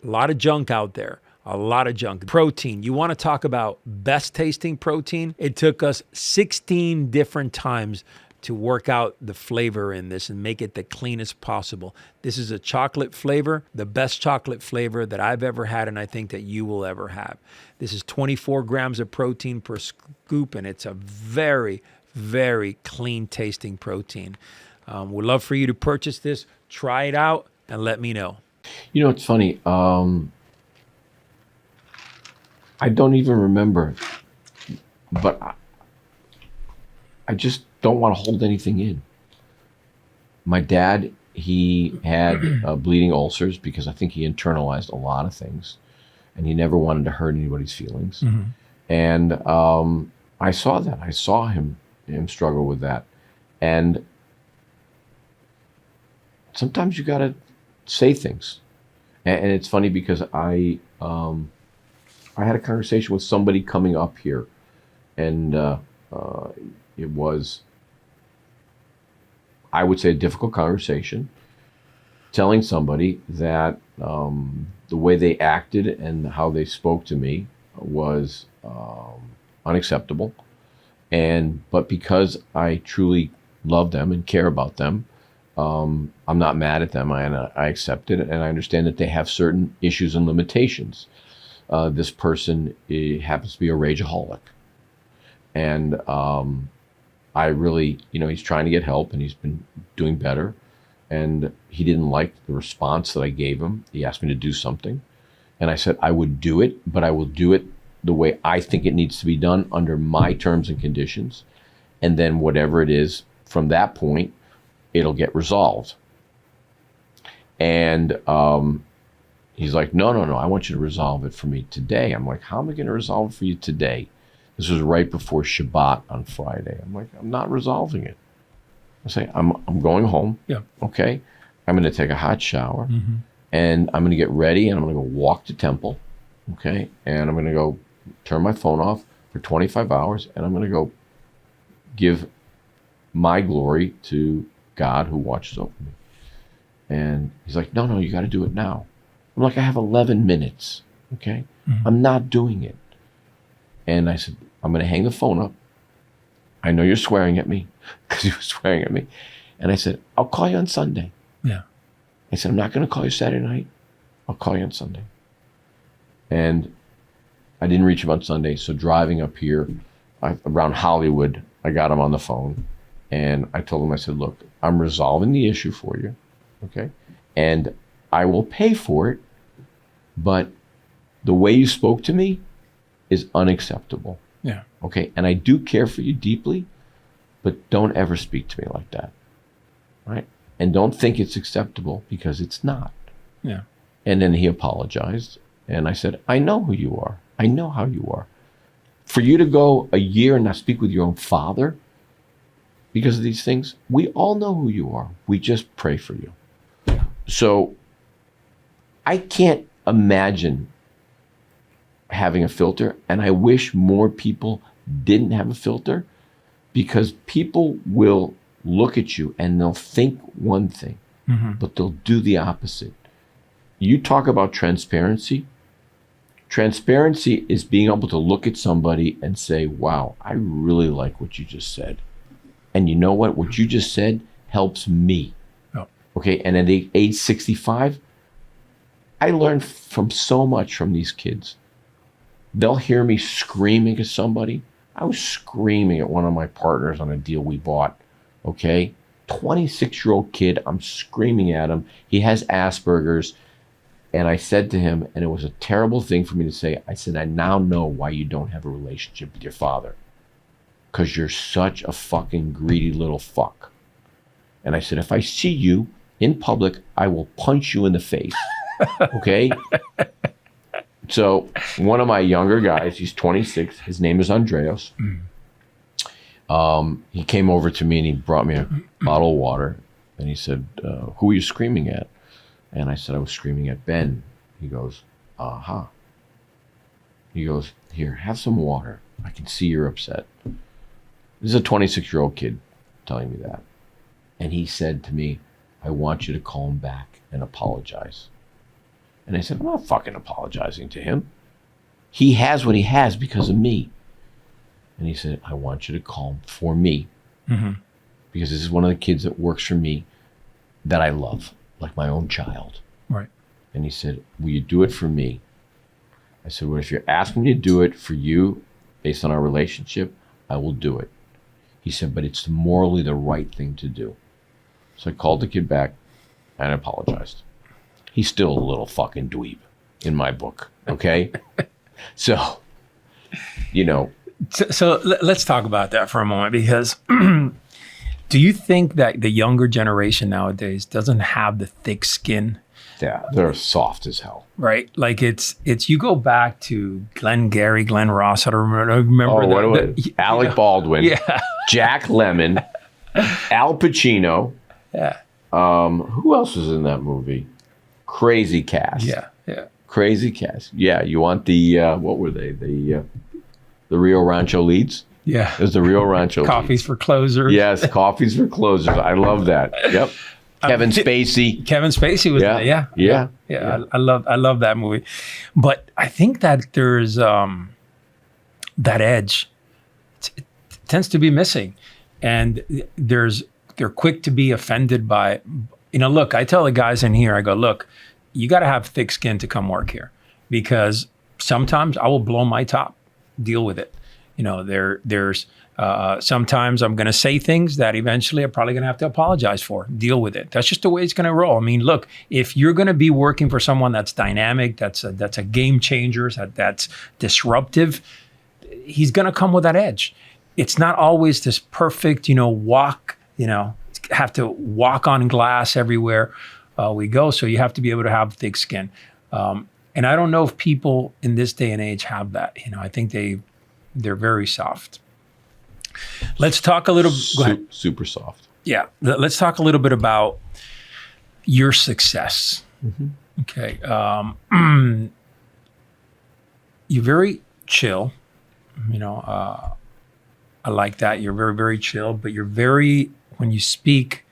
A lot of junk out there. A lot of junk. Protein. You want to talk about best tasting protein? It took us 16 different times to work out the flavor in this and make it the cleanest possible. This is a chocolate flavor, the best chocolate flavor that I've ever had, and I think that you will ever have. This is 24 grams of protein per scoop, and it's a very, very clean tasting protein. We'd love for you to purchase this, try it out, and let me know. It's funny. I don't even remember, but I just don't want to hold anything in. My dad, he had bleeding ulcers because I think he internalized a lot of things, and he never wanted to hurt anybody's feelings. And I saw that. I saw him struggle with that. And sometimes you got to say things. And it's funny because I had a conversation with somebody coming up here, and it was, I would say, a difficult conversation, telling somebody that the way they acted and how they spoke to me was unacceptable. But because I truly love them and care about them, I'm not mad at them. I accept it, and I understand that they have certain issues and limitations. This person happens to be a rageaholic, and I really, he's trying to get help, and he's been doing better. And he didn't like the response that I gave him. He asked me to do something, and I said I would do it, but I will do it the way I think it needs to be done under my terms and conditions. And then whatever it is from that point, it'll get resolved. And he's like, no, I want you to resolve it for me today. I'm like, how am I going to resolve it for you today? This was right before Shabbat on Friday. I'm like, I'm not resolving it. I say, I'm going home. Yeah. Okay. I'm going to take a hot shower, and I'm going to get ready, and I'm going to go walk to temple. Okay. And I'm going to go turn my phone off for 25 hours, and I'm going to go give my glory to God who watches over me. And he's like, no, you got to do it now. I'm like, I have 11 minutes. Okay. I'm not doing it. And I said, I'm going to hang the phone up. I know you're swearing at me, because he was swearing at me. And I said, I'll call you on Sunday. Yeah. I said, I'm not going to call you Saturday night. I'll call you on Sunday. And I didn't reach him on Sunday. So driving up here around Hollywood, I got him on the phone, and I told him, I said, look, I'm resolving the issue for you. Okay. And I will pay for it, but the way you spoke to me is unacceptable. Yeah. Okay. And I do care for you deeply, but don't ever speak to me like that. Right. And don't think it's acceptable, because it's not. Yeah. And then he apologized. And I said, I know who you are. I know how you are. For you to go a year and not speak with your own father because of these things, we all know who you are. We just pray for you. So I can't imagine having a filter, and I wish more people didn't have a filter, because people will look at you and they'll think one thing, but they'll do the opposite. You talk about transparency. Transparency is being able to look at somebody and say, wow, I really like what you just said. And you know what? What you just said helps me. Oh. Okay. And at age 65, I learned from so much from these kids. They'll hear me screaming at somebody. I was screaming at one of my partners on a deal we bought. Okay. 26-year-old kid. I'm screaming at him. He has Asperger's. And I said to him, and it was a terrible thing for me to say, I said, I now know why you don't have a relationship with your father. Because you're such a fucking greedy little fuck. And I said, if I see you in public, I will punch you in the face. Okay? So one of my younger guys, he's 26, his name is Andreas. He came over to me and he brought me a bottle of water. And he said, who are you screaming at? And I said, I was screaming at Ben. He goes, aha. He goes, here, have some water. I can see you're upset. This is a 26-year-old kid telling me that. And he said to me, I want you to call him back and apologize. And I said, I'm not fucking apologizing to him. He has what he has because of me. And he said, I want you to call him for me. Because this is one of the kids that works for me that I love, like my own child. Right. And he said, will you do it for me? I said, well, if you're asking me to do it for you based on our relationship, I will do it. He said, but it's morally the right thing to do. So I called the kid back and I apologized. He's still a little fucking dweeb in my book, okay? So you know, So let's talk about that for a moment, because do you think that the younger generation nowadays doesn't have the thick skin? yeah, they're soft as hell. Right? Like it's you go back to Glenn Ross. I don't remember Alec Baldwin, yeah. Jack Lemmon, Al Pacino. Yeah. Who else was in that movie? Crazy cast. Yeah. Crazy cast. Yeah, you want the what were they? The Rio Rancho leads? Yeah. It was the Rio Rancho Coffees leads. for closers. Yes, coffees for closers. I love that. Yep. Kevin Spacey. Kevin Spacey was there. Yeah. I love that movie. But I think that there's that edge. It tends to be missing. And they're quick to be offended by, look, I tell the guys in here, I go, look, you got to have thick skin to come work here, because sometimes I will blow my top, deal with it. There's sometimes I'm going to say things that eventually I'm probably going to have to apologize for, deal with it. That's just the way it's going to roll. I mean, look, if you're going to be working for someone that's dynamic, that's a game changer, that's disruptive, he's going to come with that edge. It's not always this perfect, walk, have to walk on glass everywhere we go. So you have to be able to have thick skin. And I don't know if people in this day and age have that. I think they're very soft. Let's talk a little. Super soft. Yeah. Let's talk a little bit about your success. Mm-hmm. Okay. You're very chill. I like that. You're very, very chill, but when you speak,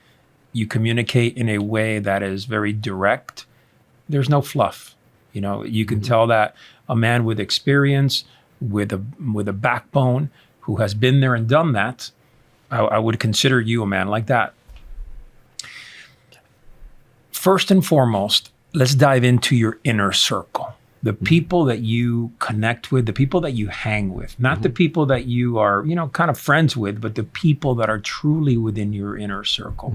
you communicate in a way that is very direct. There's no fluff. You can tell that a man with experience, with a backbone, who has been there and done that, I would consider you a man like that. First and foremost, let's dive into your inner circle. The people that you connect with, the people that you hang with, not the people that you are, kind of friends with, but the people that are truly within your inner circle.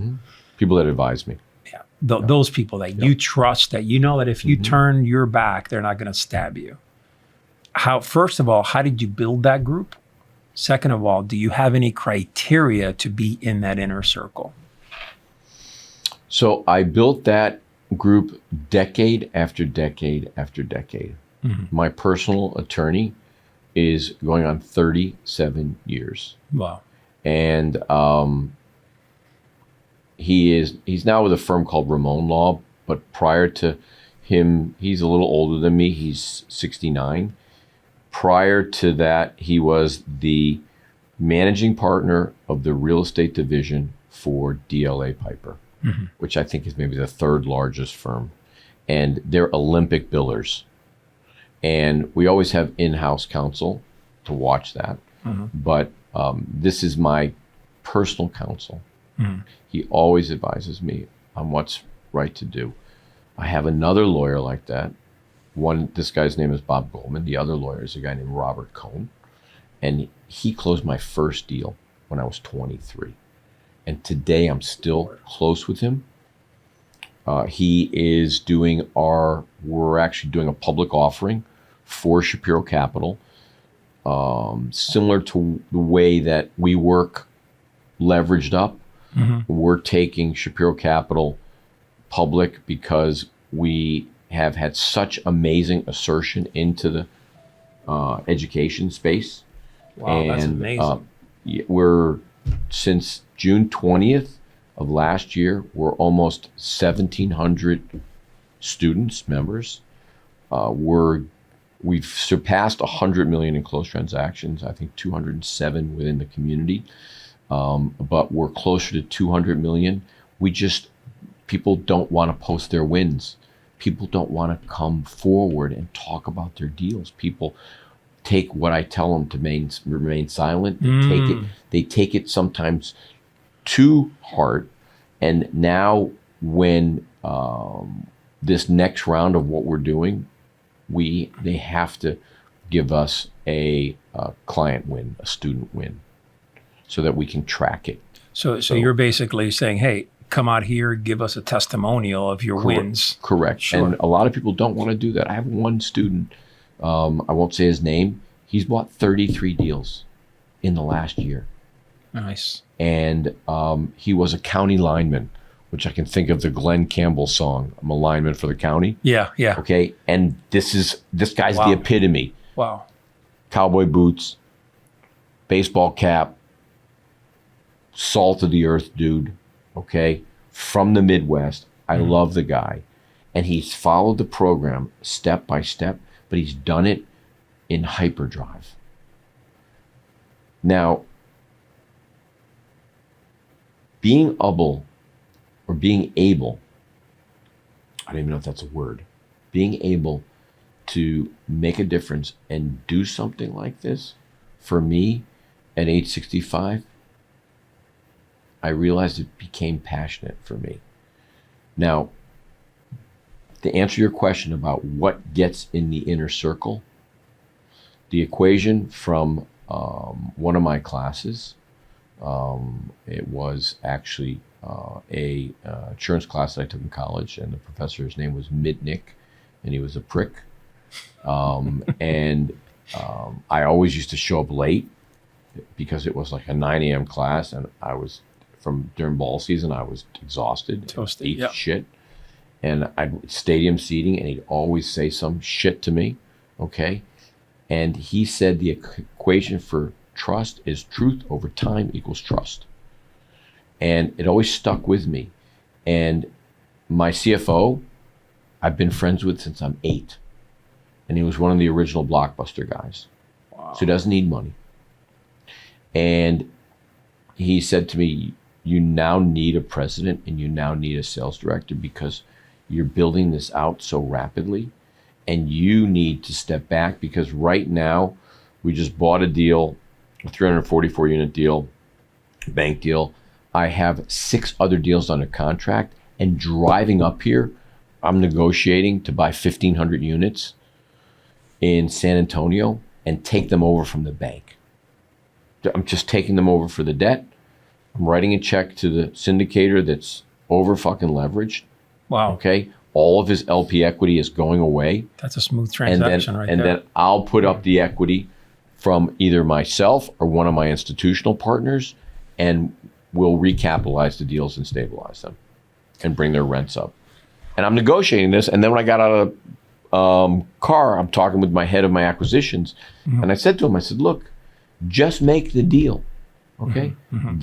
People that advise me. Yeah. Those people that you trust, that that if you turn your back, they're not going to stab you. First of all, how did you build that group? Second of all, do you have any criteria to be in that inner circle? So I built that group decade after decade after decade. My personal attorney is going on 37 years. Wow. And he's now with a firm called Ramon Law, but prior to him, he's a little older than me. He's 69. Prior to that, he was the managing partner of the real estate division for DLA Piper, which I think is maybe the third largest firm. And they're Olympic billers. And we always have in-house counsel to watch that. But this is my personal counsel. He always advises me on what's right to do. I have another lawyer like that. This guy's name is Bob Goldman. The other lawyer is a guy named Robert Cohn. And he closed my first deal when I was 23. And today I'm still close with him. He is we're actually doing a public offering for Shapiro Capital, similar to the way that we work leveraged up. We're taking Shapiro Capital public because we have had such amazing assertion into the education space. Wow, that's amazing. Since June 20th of last year, we're almost 1,700 students, members. We've surpassed 100 million in closed transactions, I think 207 within the community. But we're closer to 200 million. People don't want to post their wins. People don't want to come forward and talk about their deals. People take what I tell them to remain silent. They take it sometimes to heart. And now when this next round of what we're doing, they have to give us a client win, a student win, so that we can track it. So you're basically saying, hey, come out here, give us a testimonial of your wins. Correct. Sure. And a lot of people don't want to do that. I have one student, I won't say his name. He's bought 33 deals in the last year. Nice. And he was a county lineman, which I can think of the Glenn Campbell song, I'm a lineman for the county. Yeah, yeah. Okay, and this guy's the epitome. Wow. Cowboy boots, baseball cap, salt of the earth dude, okay, from the Midwest. I love the guy. And he's followed the program step by step, but he's done it in hyperdrive. Now, being able, I don't even know if that's a word, being able to make a difference and do something like this, for me, at age 65, I realized it became passionate for me. Now, to answer your question about what gets in the inner circle, the equation from one of my classes, it was actually a insurance class that I took in college, and the professor's name was Mitnick, and he was a prick. I always used to show up late because it was like a 9 a.m. class, and I was, during ball season, I was exhausted, Toasted, ate yep. shit, and I'd stadium seating, and he'd always say some shit to me, okay? And he said the equation for trust is truth over time equals trust. And it always stuck with me. And my CFO, I've been friends with since I'm 8. And he was one of the original Blockbuster guys. Wow. So he doesn't need money. And he said to me, you now need a president and you now need a sales director because you're building this out so rapidly. And you need to step back because right now we just bought a deal, a 344 unit deal, bank deal. I have 6 other deals under contract, and driving up here, I'm negotiating to buy 1,500 units in San Antonio and take them over from the bank. I'm just taking them over for the debt. I'm writing a check to the syndicator that's over fucking leveraged. Wow. Okay. All of his LP equity is going away. That's a smooth transaction right there. And then I'll put up the equity from either myself or one of my institutional partners, and we'll recapitalize the deals and stabilize them and bring their rents up. And I'm negotiating this. And then when I got out of the car, I'm talking with my head of my acquisitions. Mm-hmm. And I said to him, I said, look, just make the deal. Okay. Mm-hmm.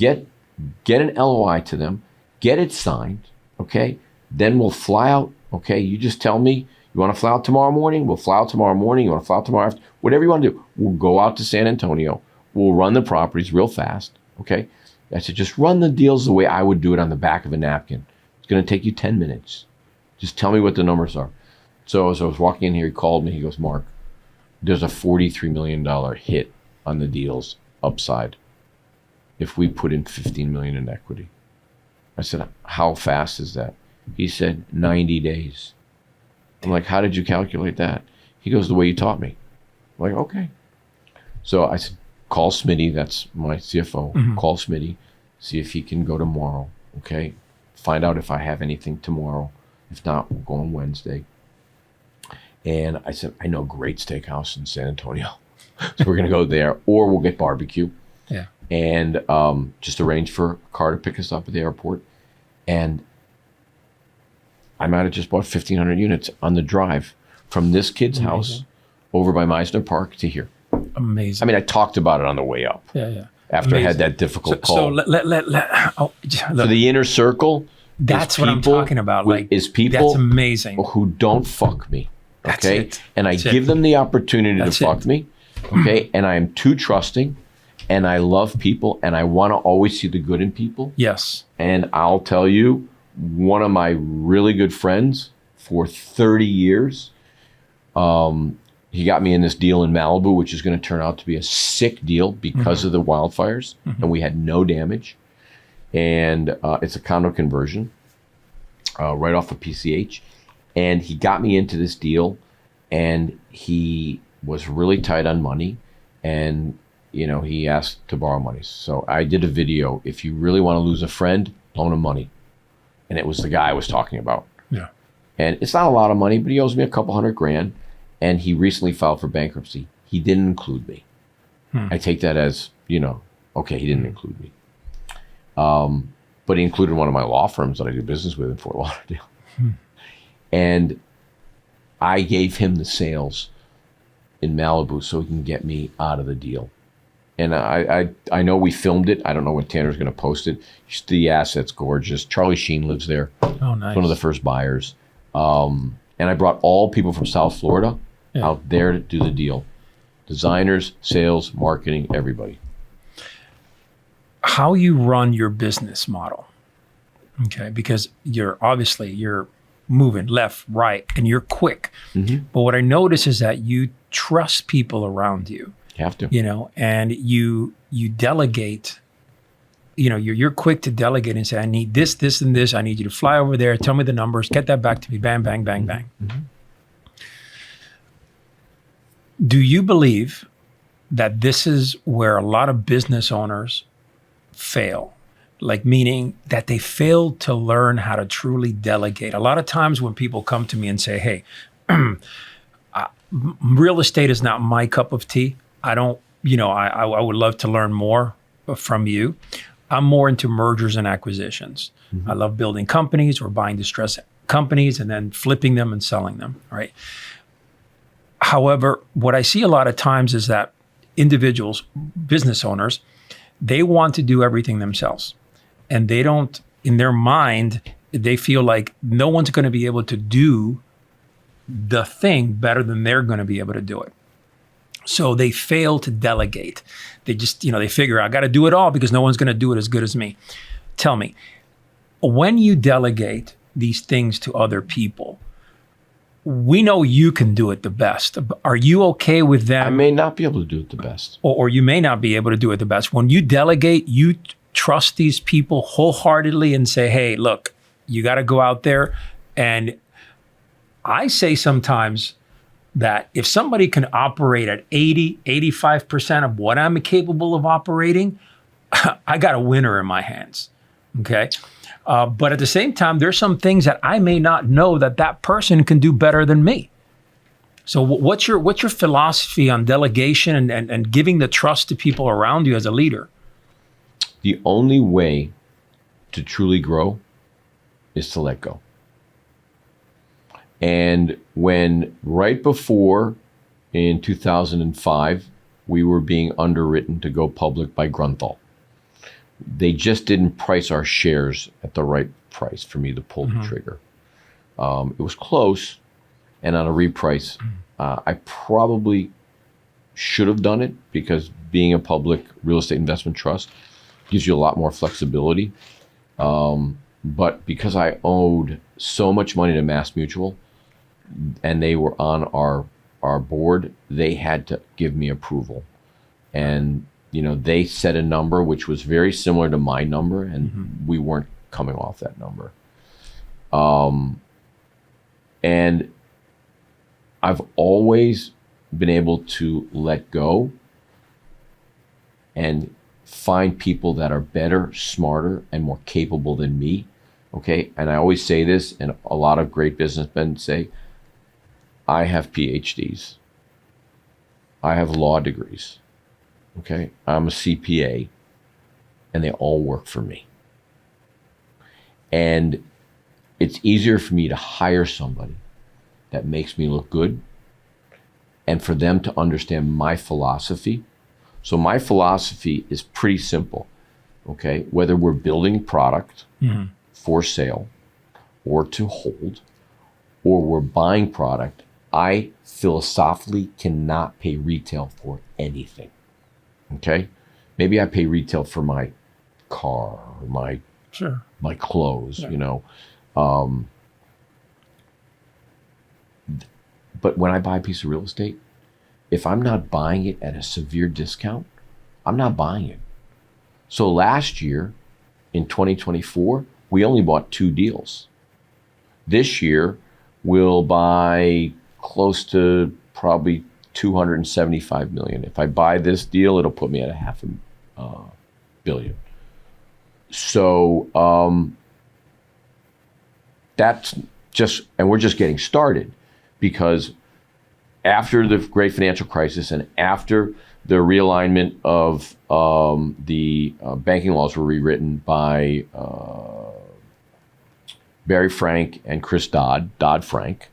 Get an LOI to them, get it signed. Okay. Then we'll fly out. Okay. You just tell me you want to fly out tomorrow morning. We'll fly out tomorrow morning. You want to fly out tomorrow after, whatever you want to do. We'll go out to San Antonio. We'll run the properties real fast. Okay. I said, just run the deals the way I would do it on the back of a napkin. It's going to take you 10 minutes. Just tell me what the numbers are. So as I was walking in here, he called me. He goes, Mark, there's a $43 million hit on the deals upside if we put in $15 million in equity. I said, how fast is that? He said, 90 days. I'm like, how did you calculate that? He goes, the way you taught me. I'm like, okay. So I said, call Smitty, that's my CFO. Mm-hmm. Call Smitty, see if he can go tomorrow, okay? Find out if I have anything tomorrow. If not, we'll go on Wednesday. And I said, I know a great steakhouse in San Antonio. So we're going to go there, or we'll get barbecue. Yeah. And just arrange for a car to pick us up at the airport. And I might have just bought 1,500 units on the drive from this kid's house over by Meisner Park to here. Amazing. I mean, I talked about it on the way up. Yeah, yeah. After I had that difficult call. So look, so the inner circle. That's what I'm talking about. Like, is people. That's amazing. Who don't fuck me. That's okay. It. And I that's give them the opportunity that's to fuck me. Okay. And I am too trusting, and I love people, and I want to always see the good in people. Yes. And I'll tell you, one of my really good friends for 30 years, he got me in this deal in Malibu, which is going to turn out to be a sick deal because of the wildfires, and we had no damage. And it's a condo conversion right off of PCH. And he got me into this deal, and he was really tight on money, and he asked to borrow money. So I did a video, if you really want to lose a friend, loan him money. And it was the guy I was talking about. And it's not a lot of money, but he owes me a couple $100,000. And he recently filed for bankruptcy. he didn't include me. I take that as, okay, he didn't include me. But he included one of my law firms that I do business with in Fort Lauderdale. And I gave him the sales in Malibu so he can get me out of the deal. And I know we filmed it. I don't know when Tanner's going to post it. The asset's gorgeous. Charlie Sheen lives there. Oh, nice. One of the first buyers. And I brought all people from South Florida out there to do the deal. Designers, sales, marketing, everybody. How you run your business model, okay? Because you're moving left, right, and you're quick. But what I notice is that you trust people around you. You have to. And you delegate. You're quick to delegate and say, I need this, this, and this. I need you to fly over there, tell me the numbers, get that back to me, bang, bang, bang, bang. Do you believe that this is where a lot of business owners fail? Like, meaning that they fail to learn how to truly delegate. A lot of times when people come to me and say, hey, real estate is not my cup of tea. I don't, I would love to learn more from you. I'm more into mergers and acquisitions. I love building companies or buying distressed companies and then flipping them and selling them, right? However, what I see a lot of times is that individuals, business owners, they want to do everything themselves. And they don't, in their mind, they feel like no one's going to be able to do the thing better than they're going to be able to do it. So they fail to delegate. They just, they figure, I got to do it all because no one's going to do it as good as me. Tell me, when you delegate these things to other people, we know you can do it the best. Are you okay with them? I may not be able to do it the best. Or you may not be able to do it the best. When you delegate, you trust these people wholeheartedly and say, hey, look, you got to go out there. And I say sometimes that if somebody can operate at 80, 85% of what I'm capable of operating, I got a winner in my hands, okay? But at the same time, there's some things that I may not know that person can do better than me. So what's your philosophy on delegation and giving the trust to people around you as a leader? The only way to truly grow is to let go. And when right before in 2005, we were being underwritten to go public by Grunthal, they just didn't price our shares at the right price for me to pull the trigger. It was close, and on a reprice, I probably should have done it because being a public real estate investment trust gives you a lot more flexibility. But because I owed so much money to Mass Mutual, and they were on our board, they had to give me approval. And they set a number which was very similar to my number, and we weren't coming off that number. And I've always been able to let go and find people that are better, smarter, and more capable than me. Okay. And I always say this, and a lot of great businessmen say, I have PhDs. I have law degrees. Okay. I'm a CPA, and they all work for me. And it's easier for me to hire somebody that makes me look good and for them to understand my philosophy. So my philosophy is pretty simple. Okay. Whether we're building product for sale or to hold, or we're buying product, I philosophically cannot pay retail for anything. Okay? Maybe I pay retail for my car or my clothes, But when I buy a piece of real estate, if I'm not buying it at a severe discount, I'm not buying it. So last year, in 2024, we only bought 2 deals. This year, we'll buy close to probably $275 million. If I buy this deal, it'll put me at $500 million. So that's just, and we're just getting started, because after the great financial crisis and after the realignment of the banking laws were rewritten by Barry Frank and Chris Dodd-Frank,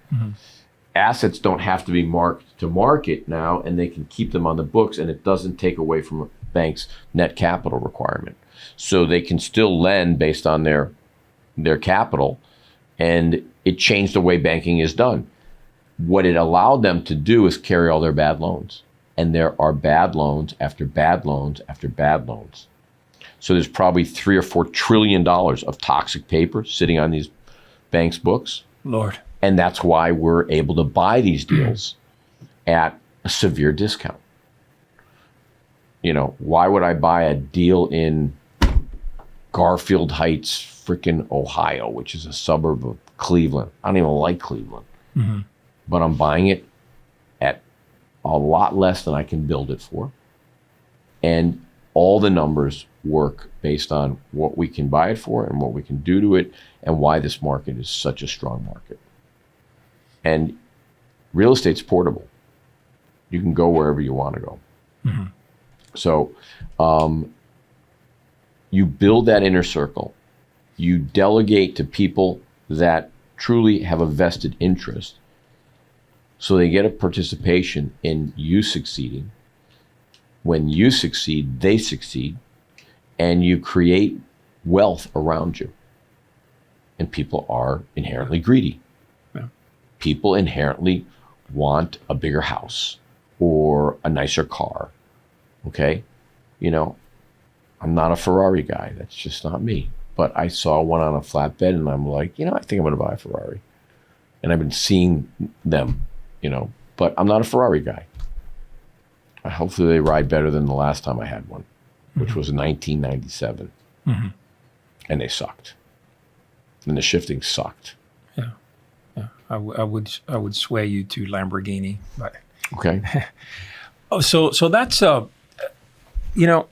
assets don't have to be marked to market now, and they can keep them on the books, and it doesn't take away from a bank's net capital requirement. So they can still lend based on their capital, and it changed the way banking is done. What it allowed them to do is carry all their bad loans. And there are bad loans after bad loans after bad loans. So there's probably $3 or $4 trillion of toxic paper sitting on these banks' books. Lord. And that's why we're able to buy these deals at a severe discount. You know, why would I buy a deal in Garfield Heights, frickin' Ohio, which is a suburb of Cleveland? I don't even like Cleveland. But I'm buying it at a lot less than I can build it for. And all the numbers work based on what we can buy it for and what we can do to it and why this market is such a strong market. And real estate's portable. You can go wherever you want to go. So you build that inner circle. You delegate to people that truly have a vested interest. So they get a participation in you succeeding. When you succeed, they succeed. And you create wealth around you. And people are inherently greedy. Yeah. People inherently want a bigger house or a nicer car. Okay? You know, I'm not a Ferrari guy. That's just not me. But I saw one on a flatbed and I'm like, you know, I think I'm going to buy a Ferrari. And I've been seeing them. You know, but I'm not a Ferrari guy. Hopefully they ride better than the last time I had one, which was in 1997. And they sucked. And the shifting sucked. Yeah. I would sway you to Lamborghini, but okay. So that's you know,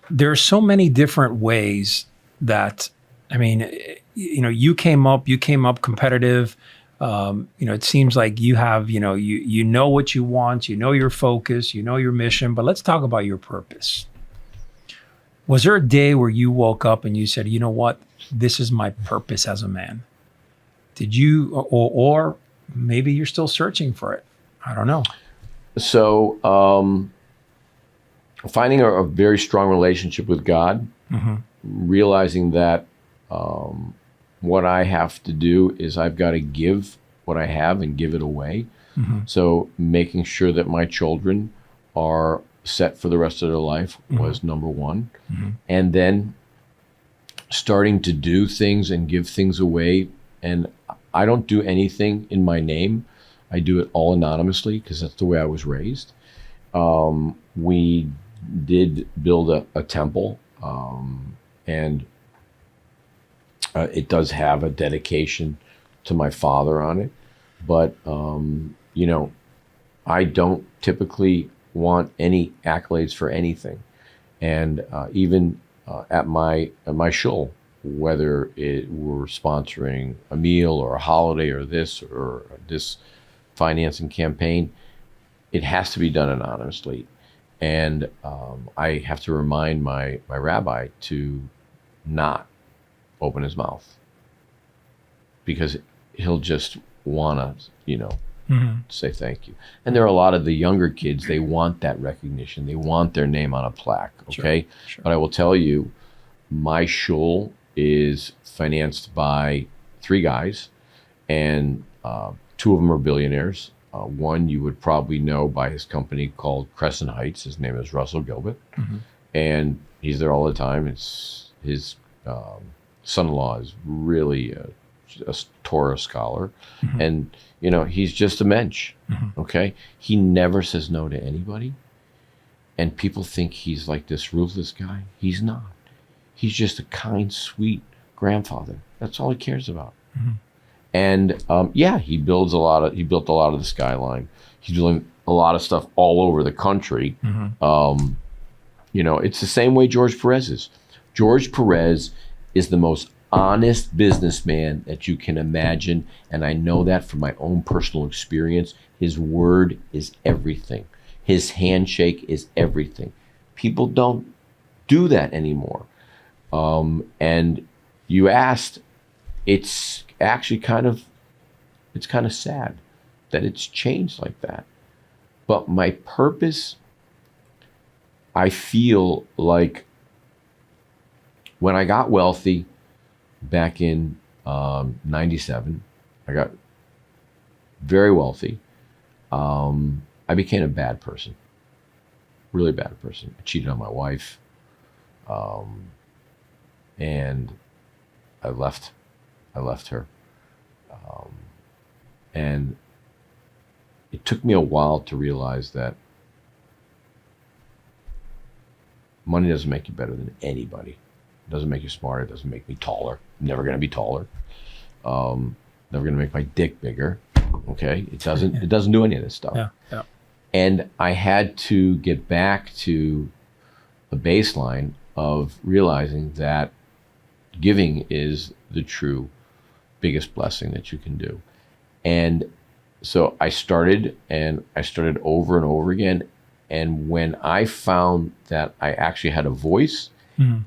there are so many different ways that, I mean, you know, you came up competitive. You know, it seems like you have, you know what you want, you know your focus, you know your mission, but let's talk about your purpose. Was there a day where you woke up and you said, you know what, this is my purpose as a man? Did you, or maybe you're still searching for it? I don't know. So, finding a very strong relationship with God, realizing that what I have to do is I've got to give what I have and give it away. So making sure that my children are set for the rest of their life was number one. And then starting to do things and give things away. And I don't do anything in my name. I do it all anonymously because that's the way I was raised. We did build a temple, and it does have a dedication to my father on it. But, you know, I don't typically want any accolades for anything. And even at my shul, whether we're sponsoring a meal or a holiday or this financing campaign, it has to be done anonymously. And I have to remind my rabbi to not open his mouth, because he'll just want to, you know, say thank you. And there are a lot of the younger kids, they want that recognition. They want their name on a plaque, okay? Sure. But I will tell you, my shul is financed by 3 guys, and 2 of them are billionaires. One you would probably know by his company called Crescent Heights. His name is Russell Gilbert. And he's there all the time. It's his son-in-law is really a Torah scholar. And, you know, he's just a mensch, okay? He never says no to anybody. And people think he's like this ruthless guy. He's not. He's just a kind, sweet grandfather. That's all he cares about. And yeah, he built a lot of the skyline. He's doing a lot of stuff all over the country. You know, it's the same way George Perez is. George Perez is the most honest businessman that you can imagine, and I know that from my own personal experience. His word is everything. His handshake is everything. People don't do that anymore. And you asked, it's actually it's kind of sad that it's changed like that. But my purpose, I feel like when I got wealthy back in 97, I got very wealthy. I became a bad person, really bad person. I cheated on my wife, and I left her. And it took me a while to realize that money doesn't make you better than anybody. It doesn't make you smarter. It doesn't make me taller. I'm never going to be taller. Never going to make my dick bigger. Okay, it doesn't do any of this stuff. Yeah, yeah. And I had to get back to the baseline of realizing that giving is the true biggest blessing that you can do. And so I started over and over again. And when I found that I actually had a voice,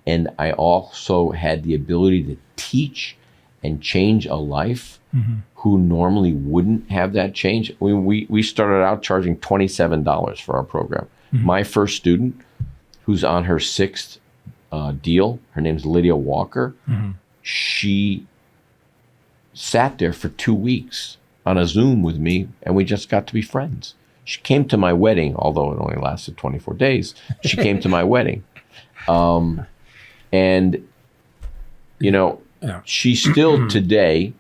and I also had the ability to teach and change a life who normally wouldn't have that change. We started out charging $27 for our program. My first student, who's on her 6th deal, her name's Lydia Walker, she sat there for 2 weeks on a Zoom with me, and we just got to be friends. She came to my wedding, although it only lasted 24 days. She came to my wedding. And, you know, she still today,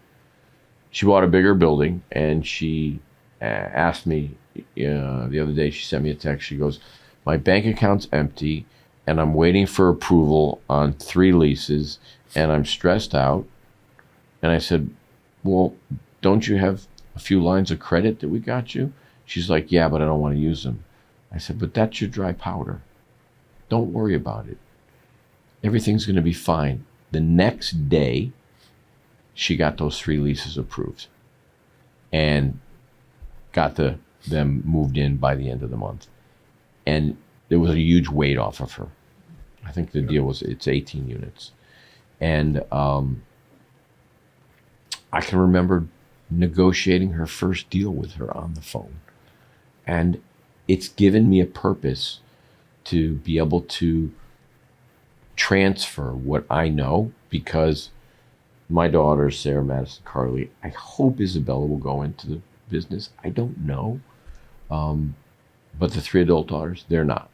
she bought a bigger building, and she asked me the other day, she sent me a text. She goes, my bank account's empty, and I'm waiting for approval on 3 leases, and I'm stressed out. And I said, well, don't you have a few lines of credit that we got you? She's like, yeah, but I don't want to use them. I said, but that's your dry powder. Don't worry about it. Everything's going to be fine. The next day, she got those 3 leases approved and got them moved in by the end of the month. And there was a huge weight off of her. I think the deal was, it's 18 units. And I can remember negotiating her first deal with her on the phone. And it's given me a purpose to be able to transfer what I know, because my daughters, Sarah, Madison, Carly, I hope Isabella will go into the business. I don't know. But the 3 adult daughters, they're not.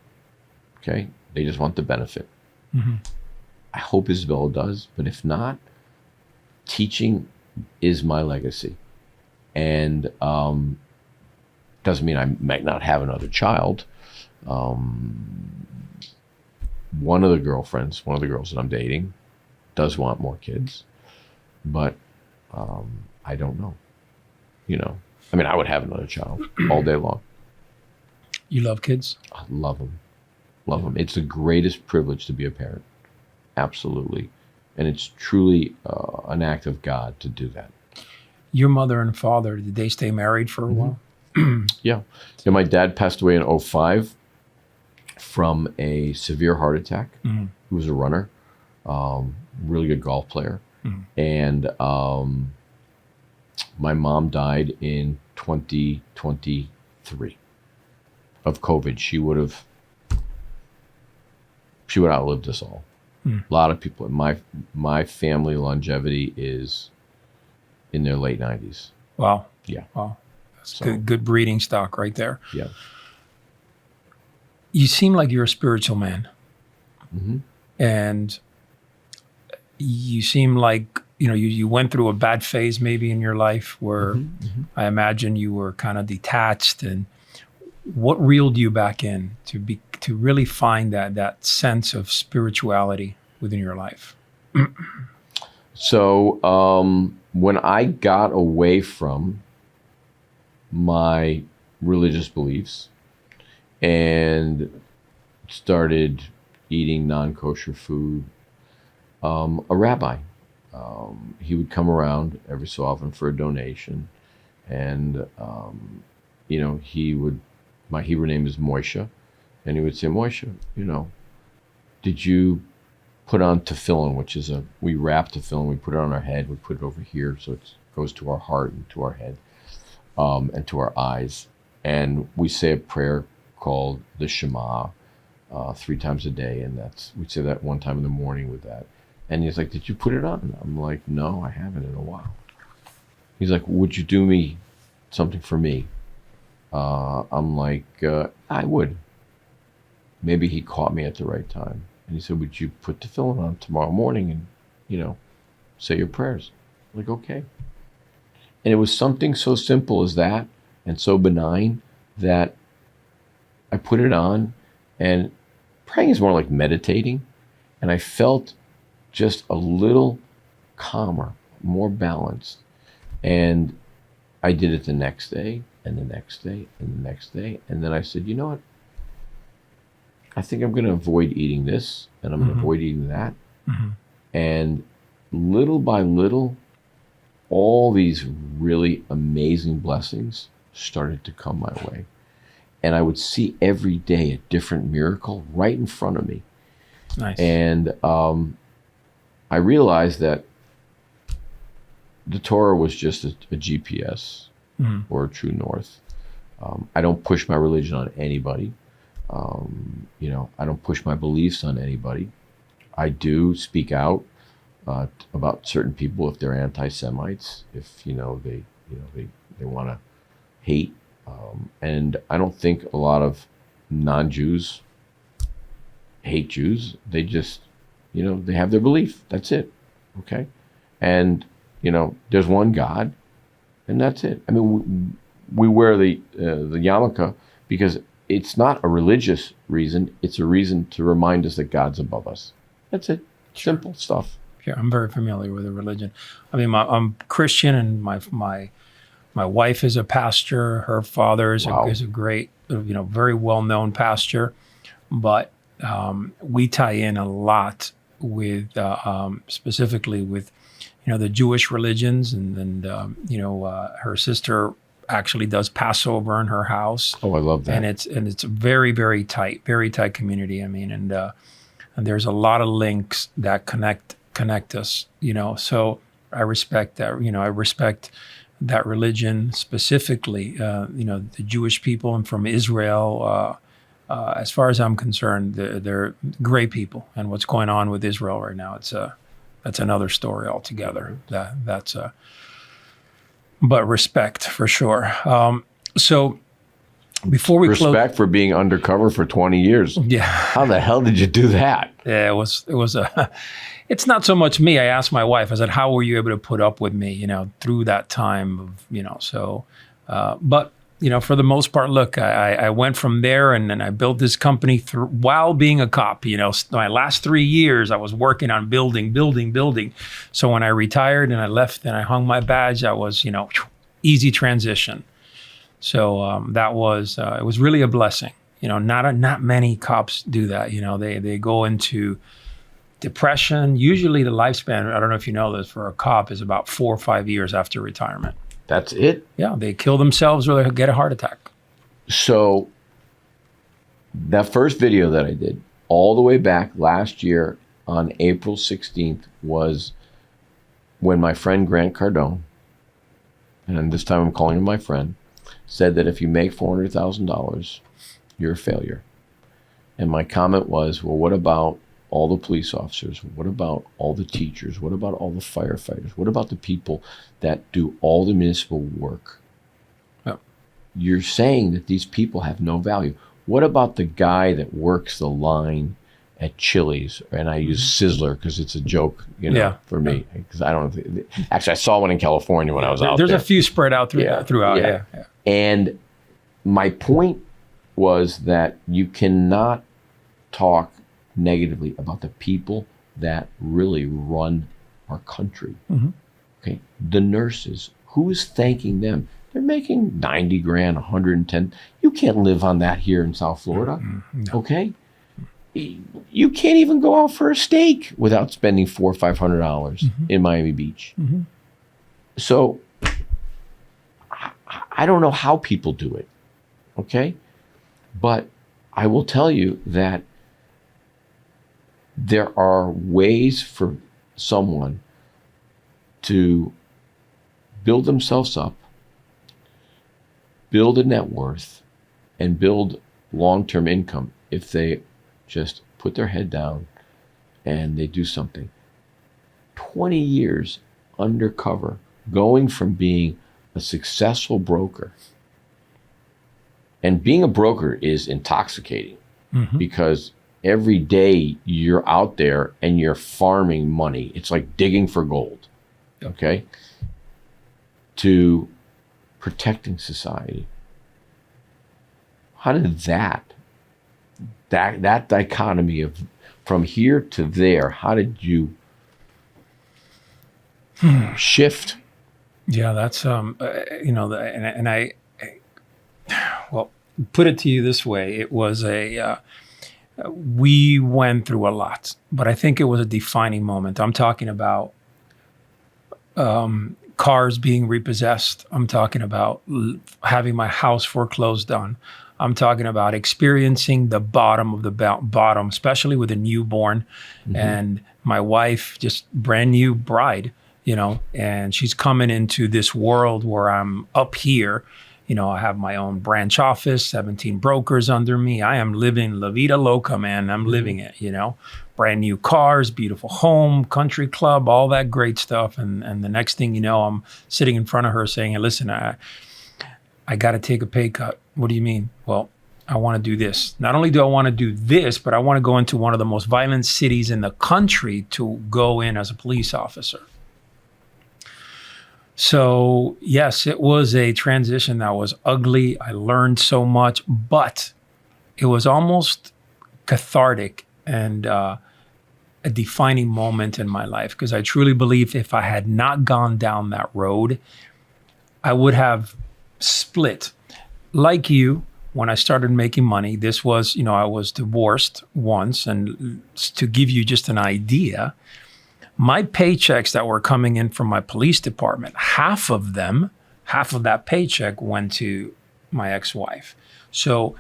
Okay? They just want the benefit. I hope Isabella does, but if not, teaching is my legacy. And doesn't mean I might not have another child. One of the girls that I'm dating does want more kids, but I don't know. You know, I mean, I would have another child all day long. You love kids? I love them. Love them. It's the greatest privilege to be a parent. Absolutely. And it's truly an act of God to do that. Your mother and father, did they stay married for a while? Yeah. And my dad passed away in 2005 from a severe heart attack. He was a runner, really good golf player. And my mom died in 2023 of COVID. She would have outlived us all. A lot of people, my family longevity is in their late 90s. Wow. Yeah. Wow. That's good breeding stock right there. Yeah. You seem like you're a spiritual man. And you seem like, you know, you went through a bad phase maybe in your life where I imagine you were kind of detached. And what reeled you back in to really find that sense of spirituality within your life? So when I got away from my religious beliefs and started eating non-kosher food, a rabbi he would come around every so often for a donation. And, my Hebrew name is Moishe. And he would say, Moishe, did you put on tefillin, which is we wrap tefillin, we put it on our head, we put it over here so it goes to our heart and to our head, and to our eyes. And we say a prayer called the Shema 3 times a day, and we say that one time in the morning with that. And he's like, did you put it on? I'm like, no, I haven't in a while. He's like, would you do me something for me? I'm like, I would. Maybe he caught me at the right time. And he said, would you put tefillin on tomorrow morning and, say your prayers? I'm like, okay. And it was something so simple as that and so benign that I put it on, and praying is more like meditating. And I felt just a little calmer, more balanced. And I did it the next day and the next day and the next day. And then I said, you know what? I think I'm going to avoid eating this, and I'm going to avoid eating that. And little by little, all these really amazing blessings started to come my way. And I would see every day a different miracle right in front of me. Nice. And I realized that the Torah was just a GPS or a true north. I don't push my religion on anybody. I don't push my beliefs on anybody. I do speak out about certain people if they're anti-Semites, if they want to hate, and I don't think a lot of non-Jews hate Jews. They just they have their belief. That's it. Okay, and there's one God, and that's it. I mean, we wear the yarmulke because it's not a religious reason. It's a reason to remind us that God's above us. That's it. Simple stuff. Yeah, I'm very familiar with the religion. I mean, I'm Christian, and my wife is a pastor. Her father is a great, very well-known pastor. But we tie in a lot with, specifically with, the Jewish religions, and her sister actually does Passover in her house. Oh, I love that. And it's a very, very tight community. I mean, and there's a lot of links that connect us, so I respect that. I respect that religion specifically, the Jewish people, and from Israel. As far as I'm concerned, they're great people, and what's going on with Israel right now, that's another story altogether. But respect for sure. So before we close, respect for being undercover for 20 years. Yeah. How the hell did you do that? Yeah, it was it's not so much me. I asked my wife, I said, how were you able to put up with me, through that time of, but for the most part, look, I went from there, and then I built this company while being a cop. My last 3 years, I was working on building. So when I retired and I left and I hung my badge, I was, easy transition. So that was, it was really a blessing. Not many cops do that. They go into depression. Usually the lifespan, I don't know if you know this, for a cop is about 4 or 5 years after retirement. That's it? Yeah, they kill themselves or they get a heart attack. So that first video that I did all the way back last year on April 16th was when my friend Grant Cardone, and this time I'm calling him my friend, said that if you make $400,000, you're a failure. And my comment was, well, what about all the police officers? What about all the teachers? What about all the firefighters? What about the people that do all the municipal work? Yep. You're saying that these people have no value. What about the guy that works the line at Chili's? And I use Sizzler because it's a joke, for me. Because I don't know. Actually, I saw one in California when I was out there. There's a few spread out throughout. Yeah. And my point was that you cannot talk negatively about the people that really run our country. Okay, the nurses, who is thanking them? They're making 90 grand, 110. You can't live on that here in South Florida. No. Okay, you can't even go out for a steak without spending $400 or $500 in Miami Beach. So I don't know how people do it, okay? But I will tell you that there are ways for someone to build themselves up, build a net worth, and build long-term income if they just put their head down and they do something. 20 years undercover, going from being a successful broker. And being a broker is intoxicating because every day you're out there and you're farming money. It's like digging for gold, okay? To protecting society. How did that dichotomy of from here to there, how did you shift? Yeah, that's well, put it to you this way: it was we went through a lot, but I think it was a defining moment. I'm talking about cars being repossessed. I'm talking about having my house foreclosed on. I'm talking about experiencing the bottom of the bottom, especially with a newborn, and my wife, just brand new bride, and she's coming into this world where I'm up here. I have my own branch office, 17 brokers under me. I am living La Vida Loca, man. I'm living it, brand new cars, beautiful home, country club, all that great stuff. And the next thing you know, I'm sitting in front of her saying, listen, I got to take a pay cut. What do you mean? Well, I want to do this. Not only do I want to do this, but I want to go into one of the most violent cities in the country to go in as a police officer. So yes, it was a transition that was ugly. I learned so much, but it was almost cathartic and a defining moment in my life, because I truly believe if I had not gone down that road, I would have split. Like you, when I started making money, this was, I was divorced once, and to give you just an idea, my paychecks that were coming in from my police department, half of that paycheck went to my ex-wife. So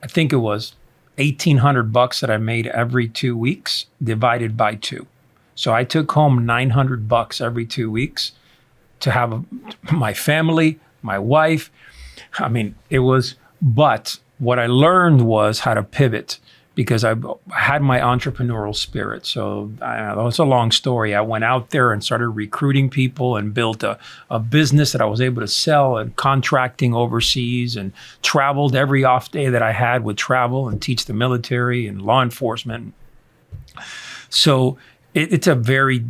I think it was $1,800 that I made every 2 weeks divided by 2. So I took home $900 every 2 weeks to have my family, my wife. I mean, but what I learned was how to pivot, because I had my entrepreneurial spirit. So that was a long story. I went out there and started recruiting people and built a business that I was able to sell, and contracting overseas, and traveled every off day that I had, would travel and teach the military and law enforcement. So it's a very,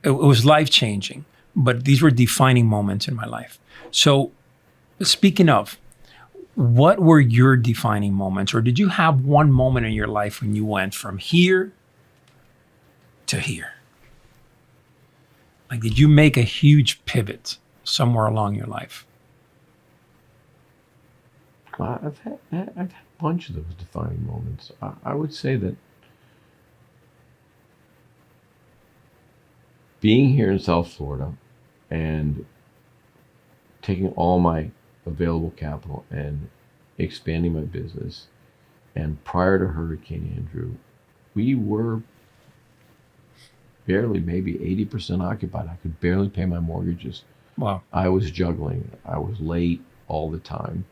it was life-changing, but these were defining moments in my life. So speaking of, what were your defining moments? Or did you have one moment in your life when you went from here to here? Like, did you make a huge pivot somewhere along your life? I've had a bunch of those defining moments. I would say that being here in South Florida and taking all my available capital and expanding my business, and prior to Hurricane Andrew, we were barely, maybe 80% occupied. I could barely pay my mortgages. Wow. I was juggling. I was late all the time.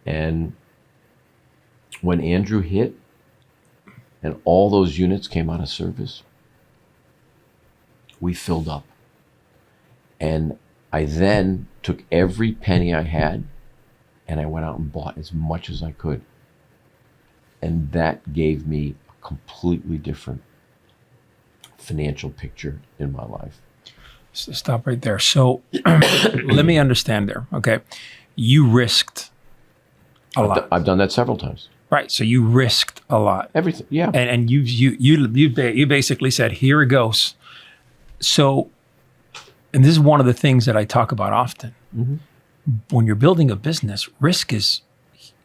And when Andrew hit and all those units came out of service, we filled up. And I then took every penny I had and I went out and bought as much as I could. And that gave me a completely different financial picture in my life. So stop right there. So let me understand there. Okay. You risked a lot. I've done that several times. Right. So you risked a lot. Everything. Yeah. And you basically said, here it goes. So, and this is one of the things that I talk about often. Mm-hmm. When you're building a business, risk is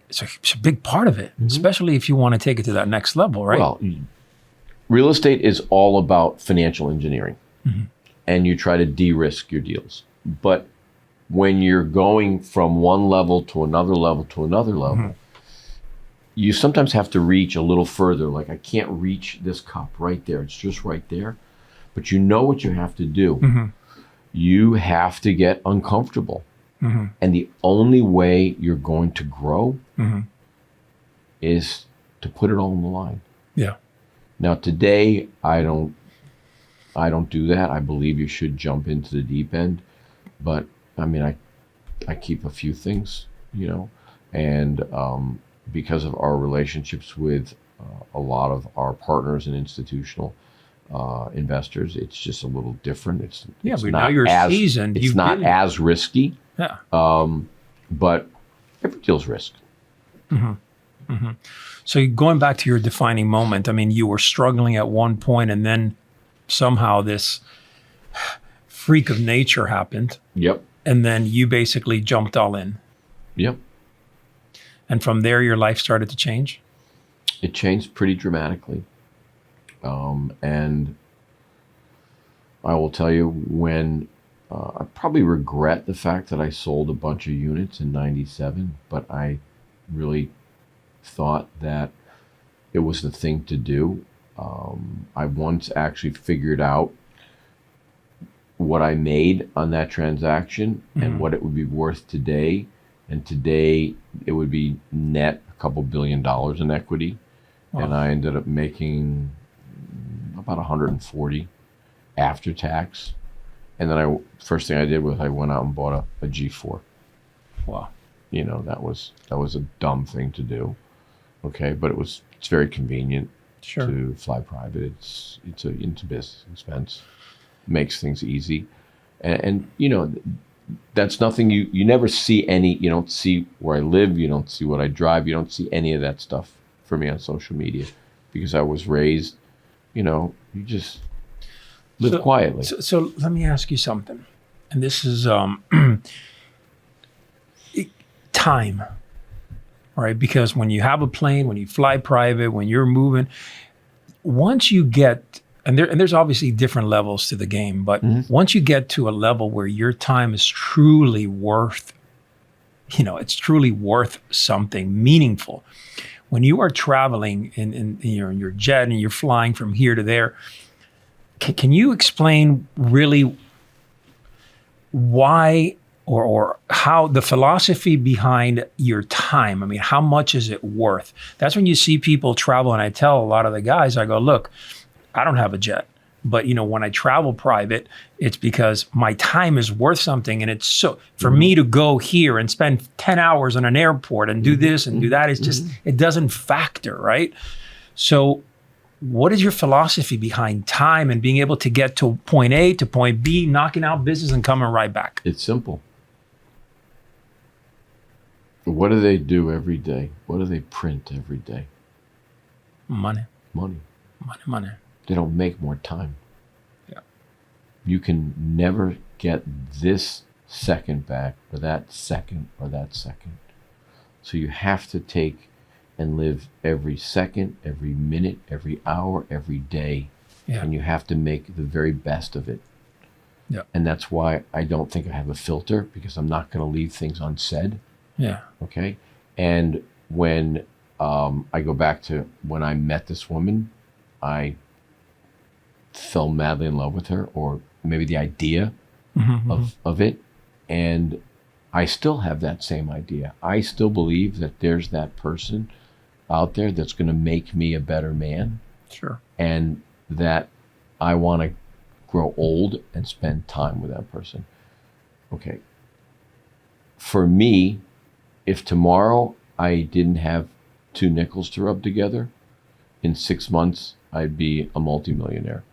it's a big part of it, especially if you want to take it to that next level, right? Well, real estate is all about financial engineering, and you try to de-risk your deals. But when you're going from one level to another level to another level, you sometimes have to reach a little further. Like, I can't reach this cup right there. It's just right there. But you know what you have to do. You have to get uncomfortable. And the only way you're going to grow is to put it all on the line. Yeah. Now, today, I don't do that. I believe you should jump into the deep end. But, I mean, I keep a few things, you know, and because of our relationships with a lot of our partners and institutional investors, it's just a little different. It's but not now you're seasoned. It's not as risky. Yeah. But every deal's risk. So going back to your defining moment, I mean, you were struggling at one point, and then somehow this freak of nature happened. Yep. And then you basically jumped all in. Yep. And from there, your life started to change? It changed pretty dramatically. And I will tell you, when I probably regret the fact that I sold a bunch of units in 97, but I really thought that it was the thing to do. I once actually figured out what I made on that transaction and what it would be worth today. And today it would be net a couple $2 billion in equity. Wow. And I ended up making about 140 after tax. And then first thing I did was I went out and bought a G4. Wow. You know, that was a dumb thing to do. Okay, but it's very convenient to fly private. It's a business expense. Makes things easy. And you know, that's nothing you never see you don't see where I live, you don't see what I drive, you don't see any of that stuff for me on social media, because I was raised, you know, you just live quietly. So let me ask you something. And this is time, right? Because when you have a plane, when you fly private, when you're moving, once you get, and there's obviously different levels to the game, but once you get to a level where your time is truly worth, you know, it's truly worth something meaningful. When you are traveling in your jet and you're flying from here to there, can you explain really why or how the philosophy behind your time? I mean, how much is it worth? That's when you see people travel, and I tell a lot of the guys, I go, look, I don't have a jet, but you know, when I travel private, it's because my time is worth something. And it's so, for me to go here and spend 10 hours in an airport and do this and do that, is just, it doesn't factor, right? So what is your philosophy behind time and being able to get to point A to point B, knocking out business and coming right back? It's simple. What do they do every day? What do they print every day? Money. Money. Money, money. They don't make more time. Yeah. You can never get this second back, or that second, or that second. So you have to take and live every second, every minute, every hour, every day. Yeah. And you have to make the very best of it. Yeah. And that's why I don't think I have a filter, because I'm not going to leave things unsaid. Yeah. Okay. And when I go back to when I met this woman, I fell madly in love with her, or maybe the idea of it. And I still have that same idea. I still believe that there's that person out there that's going to make me a better man. Sure. And that I want to grow old and spend time with that person. Okay. For me, if tomorrow I didn't have 2 nickels to rub together, in 6 months, I'd be a multimillionaire.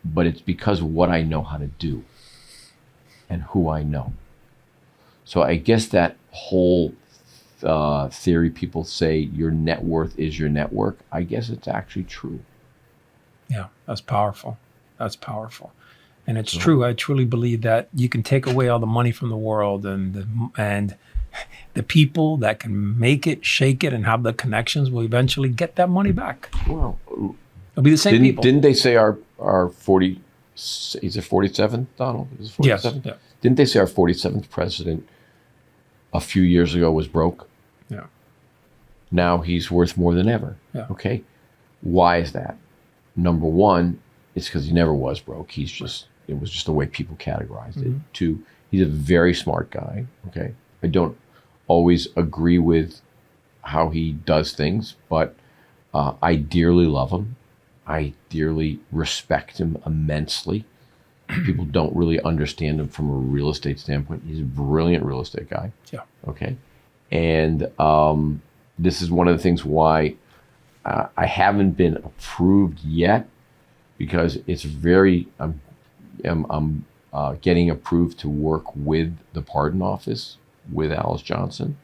But it's because of what I know how to do and who I know. So I guess that whole theory, people say your net worth is your network, I guess it's actually true. Yeah, that's powerful. That's powerful. And it's true. I truly believe that you can take away all the money from the world and the people that can make it, shake it, and have the connections will eventually get that money back. Well, It'll be the same people. didn't they say our 40? Is it 47th, Donald? Is it 47th? Yes. Yeah. Didn't they say our 47th president a few years ago was broke? Yeah. Now he's worth more than ever. Yeah. Okay. Why is that? Number one, it's because he never was broke. It was just the way people categorized it. Two, he's a very smart guy. Okay. I don't always agree with how he does things, but I dearly love him. I dearly respect him immensely. People don't really understand him from a real estate standpoint. He's a brilliant real estate guy. Yeah. Okay. And this is one of the things why I haven't been approved yet, because it's I'm getting approved to work with the pardon office with Alice Johnson.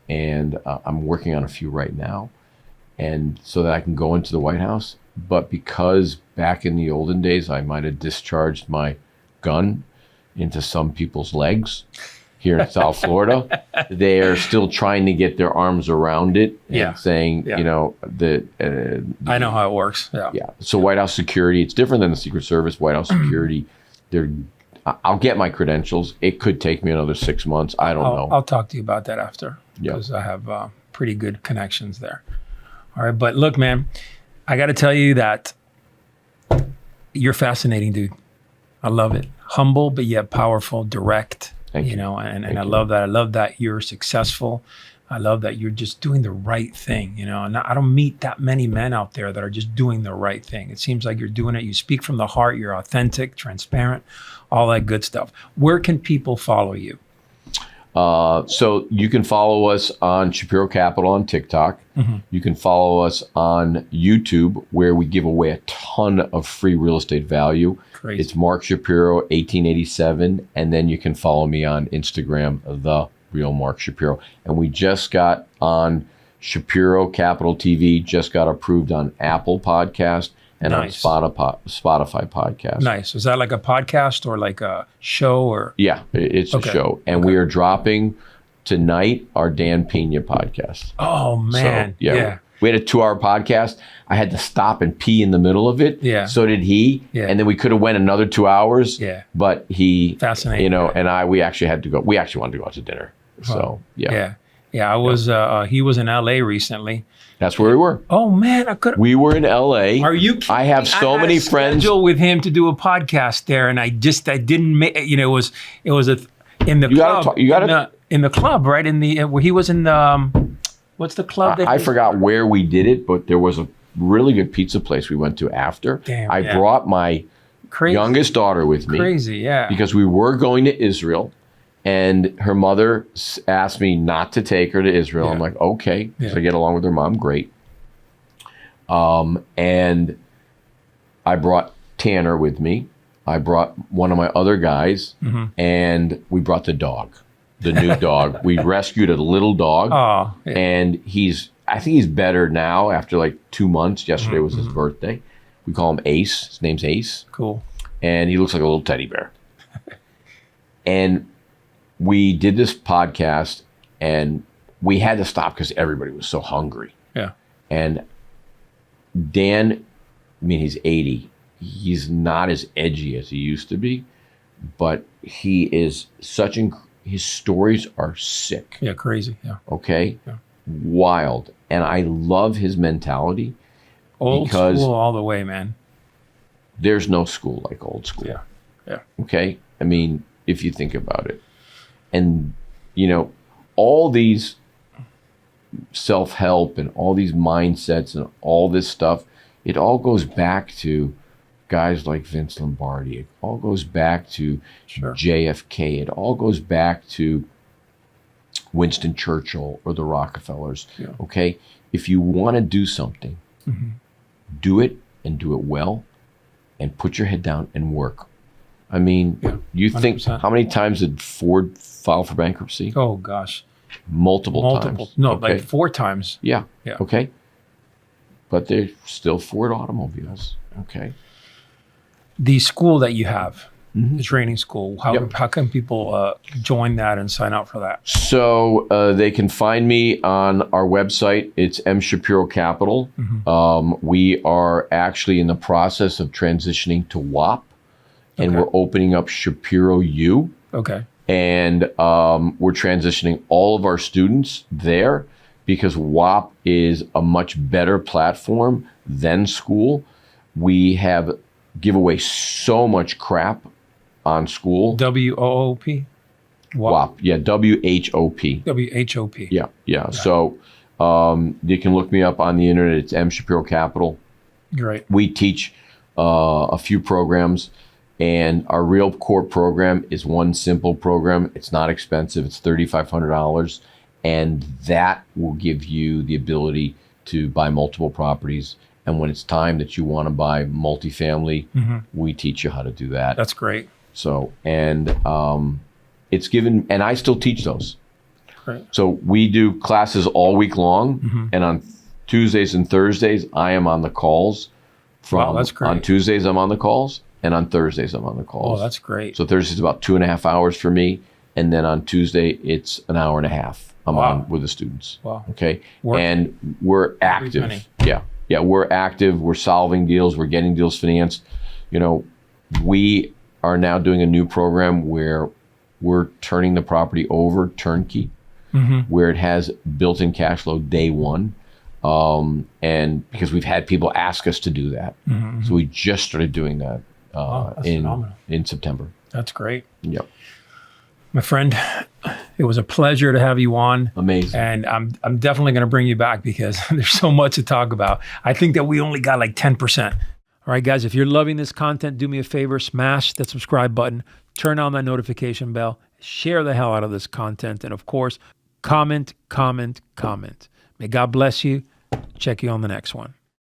And I'm working on a few right now. And so that I can go into the White House. But because back in the olden days, I might have discharged my gun into some people's legs here in South Florida, they are still trying to get their arms around it and saying, you know, I know how it works. Yeah. Yeah. So White House security, it's different than the Secret Service. White House security, I'll get my credentials. It could take me another 6 months. I don't know. I'll talk to you about that after, because I have pretty good connections there. All right. But look, man, I got to tell you that you're fascinating, dude. I love it. Humble, but yet powerful, direct. Thank you. You know, and I love that. I love that you're successful. I love that you're just doing the right thing, you know, and I don't meet that many men out there that are just doing the right thing. It seems like you're doing it. You speak from the heart. You're authentic, transparent, all that good stuff. Where can people follow you? So you can follow us on Shapiro Capital on TikTok. You can follow us on YouTube, where we give away a ton of free real estate value. Crazy. It's Mark Shapiro 1887, and then you can follow me on Instagram, The Real Mark Shapiro. And we just got on Shapiro Capital TV, just got approved on Apple Podcast and on Spotify Podcast. Nice. Is that like a podcast or like a show or? Yeah, it's a show. And we are dropping tonight our Dan Pena podcast. Oh, man. So, yeah. We had a 2-hour podcast. I had to stop and pee in the middle of it. Yeah. So did he. Yeah. And then we could have went another 2 hours. Yeah. But he, fascinating. You know, and we actually had to go. We actually wanted to go out to dinner. So, yeah. Yeah. I was, he was in LA recently. That's where we were. Oh, man. I could. We were in LA. Are you kidding? I have so many friends. I with him to do a podcast there, and I didn't make, you know, it was in the club. In the club, right? Where he was in the, what's the club? I forgot where we did it, but there was a really good pizza place we went to after. Damn, I brought my youngest daughter with me. Crazy, yeah. Because we were going to Israel, and her mother asked me not to take her to Israel. I'm like, okay, because I get along with her mom, great. And I brought Tanner with me. I brought one of my other guys, and we brought the dog. The new dog. We rescued a little dog, and I think he's better now after like 2 months. Yesterday was his birthday. We call him Ace. His name's Ace. Cool. And he looks like a little teddy bear. And we did this podcast, and we had to stop because everybody was so hungry. Yeah. And Dan, I mean, he's 80. He's not as edgy as he used to be, but he is such his stories are sick. Yeah, crazy. Yeah. Okay? Yeah. Wild. And I love his mentality. Old school all the way, man. There's no school like old school. Yeah. Yeah. Okay? I mean, if you think about it. And, you know, all these self-help and all these mindsets and all this stuff, it all goes back to guys like Vince Lombardi. It all goes back to JFK. It all goes back to Winston Churchill or the Rockefellers. Yeah. Okay? If you want to do something, do it and do it well and put your head down and work. I mean, you 100%. Think, how many times did Ford file for bankruptcy? Oh, gosh. Multiple times. No, like 4 times. Yeah. Okay? But they're still Ford automobiles. Okay? The school that you have, the training school. How can people join that and sign up for that? So they can find me on our website. It's M. Shapiro Capital. We are actually in the process of transitioning to WAP, and we're opening up Shapiro U. Okay. And we're transitioning all of our students there because WAP is a much better platform than school. We give away so much crap on school. WOOP? WAP. Yeah, WHOP. WHOP. Yeah, yeah. Okay. So you can look me up on the internet. It's M. Shapiro Capital. Great. We teach a few programs. And our real core program is one simple program. It's not expensive. It's $3,500. And that will give you the ability to buy multiple properties. And when it's time that you want to buy multifamily, we teach you how to do that. That's great. So, and it's given, and I still teach those. Great. So we do classes all week long. And on Tuesdays and Thursdays, I am on the calls. Wow, that's great. On Tuesdays, I'm on the calls. And on Thursdays, I'm on the calls. Oh, that's great. So Thursday's about 2.5 hours for me. And then on Tuesday, it's an hour and a half. I'm on with the students. Wow. Okay. And we're active. Yeah. Yeah. We're active. We're solving deals. We're getting deals financed. You know, we are now doing a new program where we're turning the property over turnkey, where it has built-in cash flow day one. And because we've had people ask us to do that. So we just started doing that. In September. That's great. Yep. My friend, it was a pleasure to have you on. Amazing. And I'm definitely going to bring you back because there's so much to talk about. I think that we only got like 10%. All right, guys, if you're loving this content, do me a favor, smash that subscribe button, turn on that notification bell, share the hell out of this content, and of course, comment. May God bless you. Check you on the next one.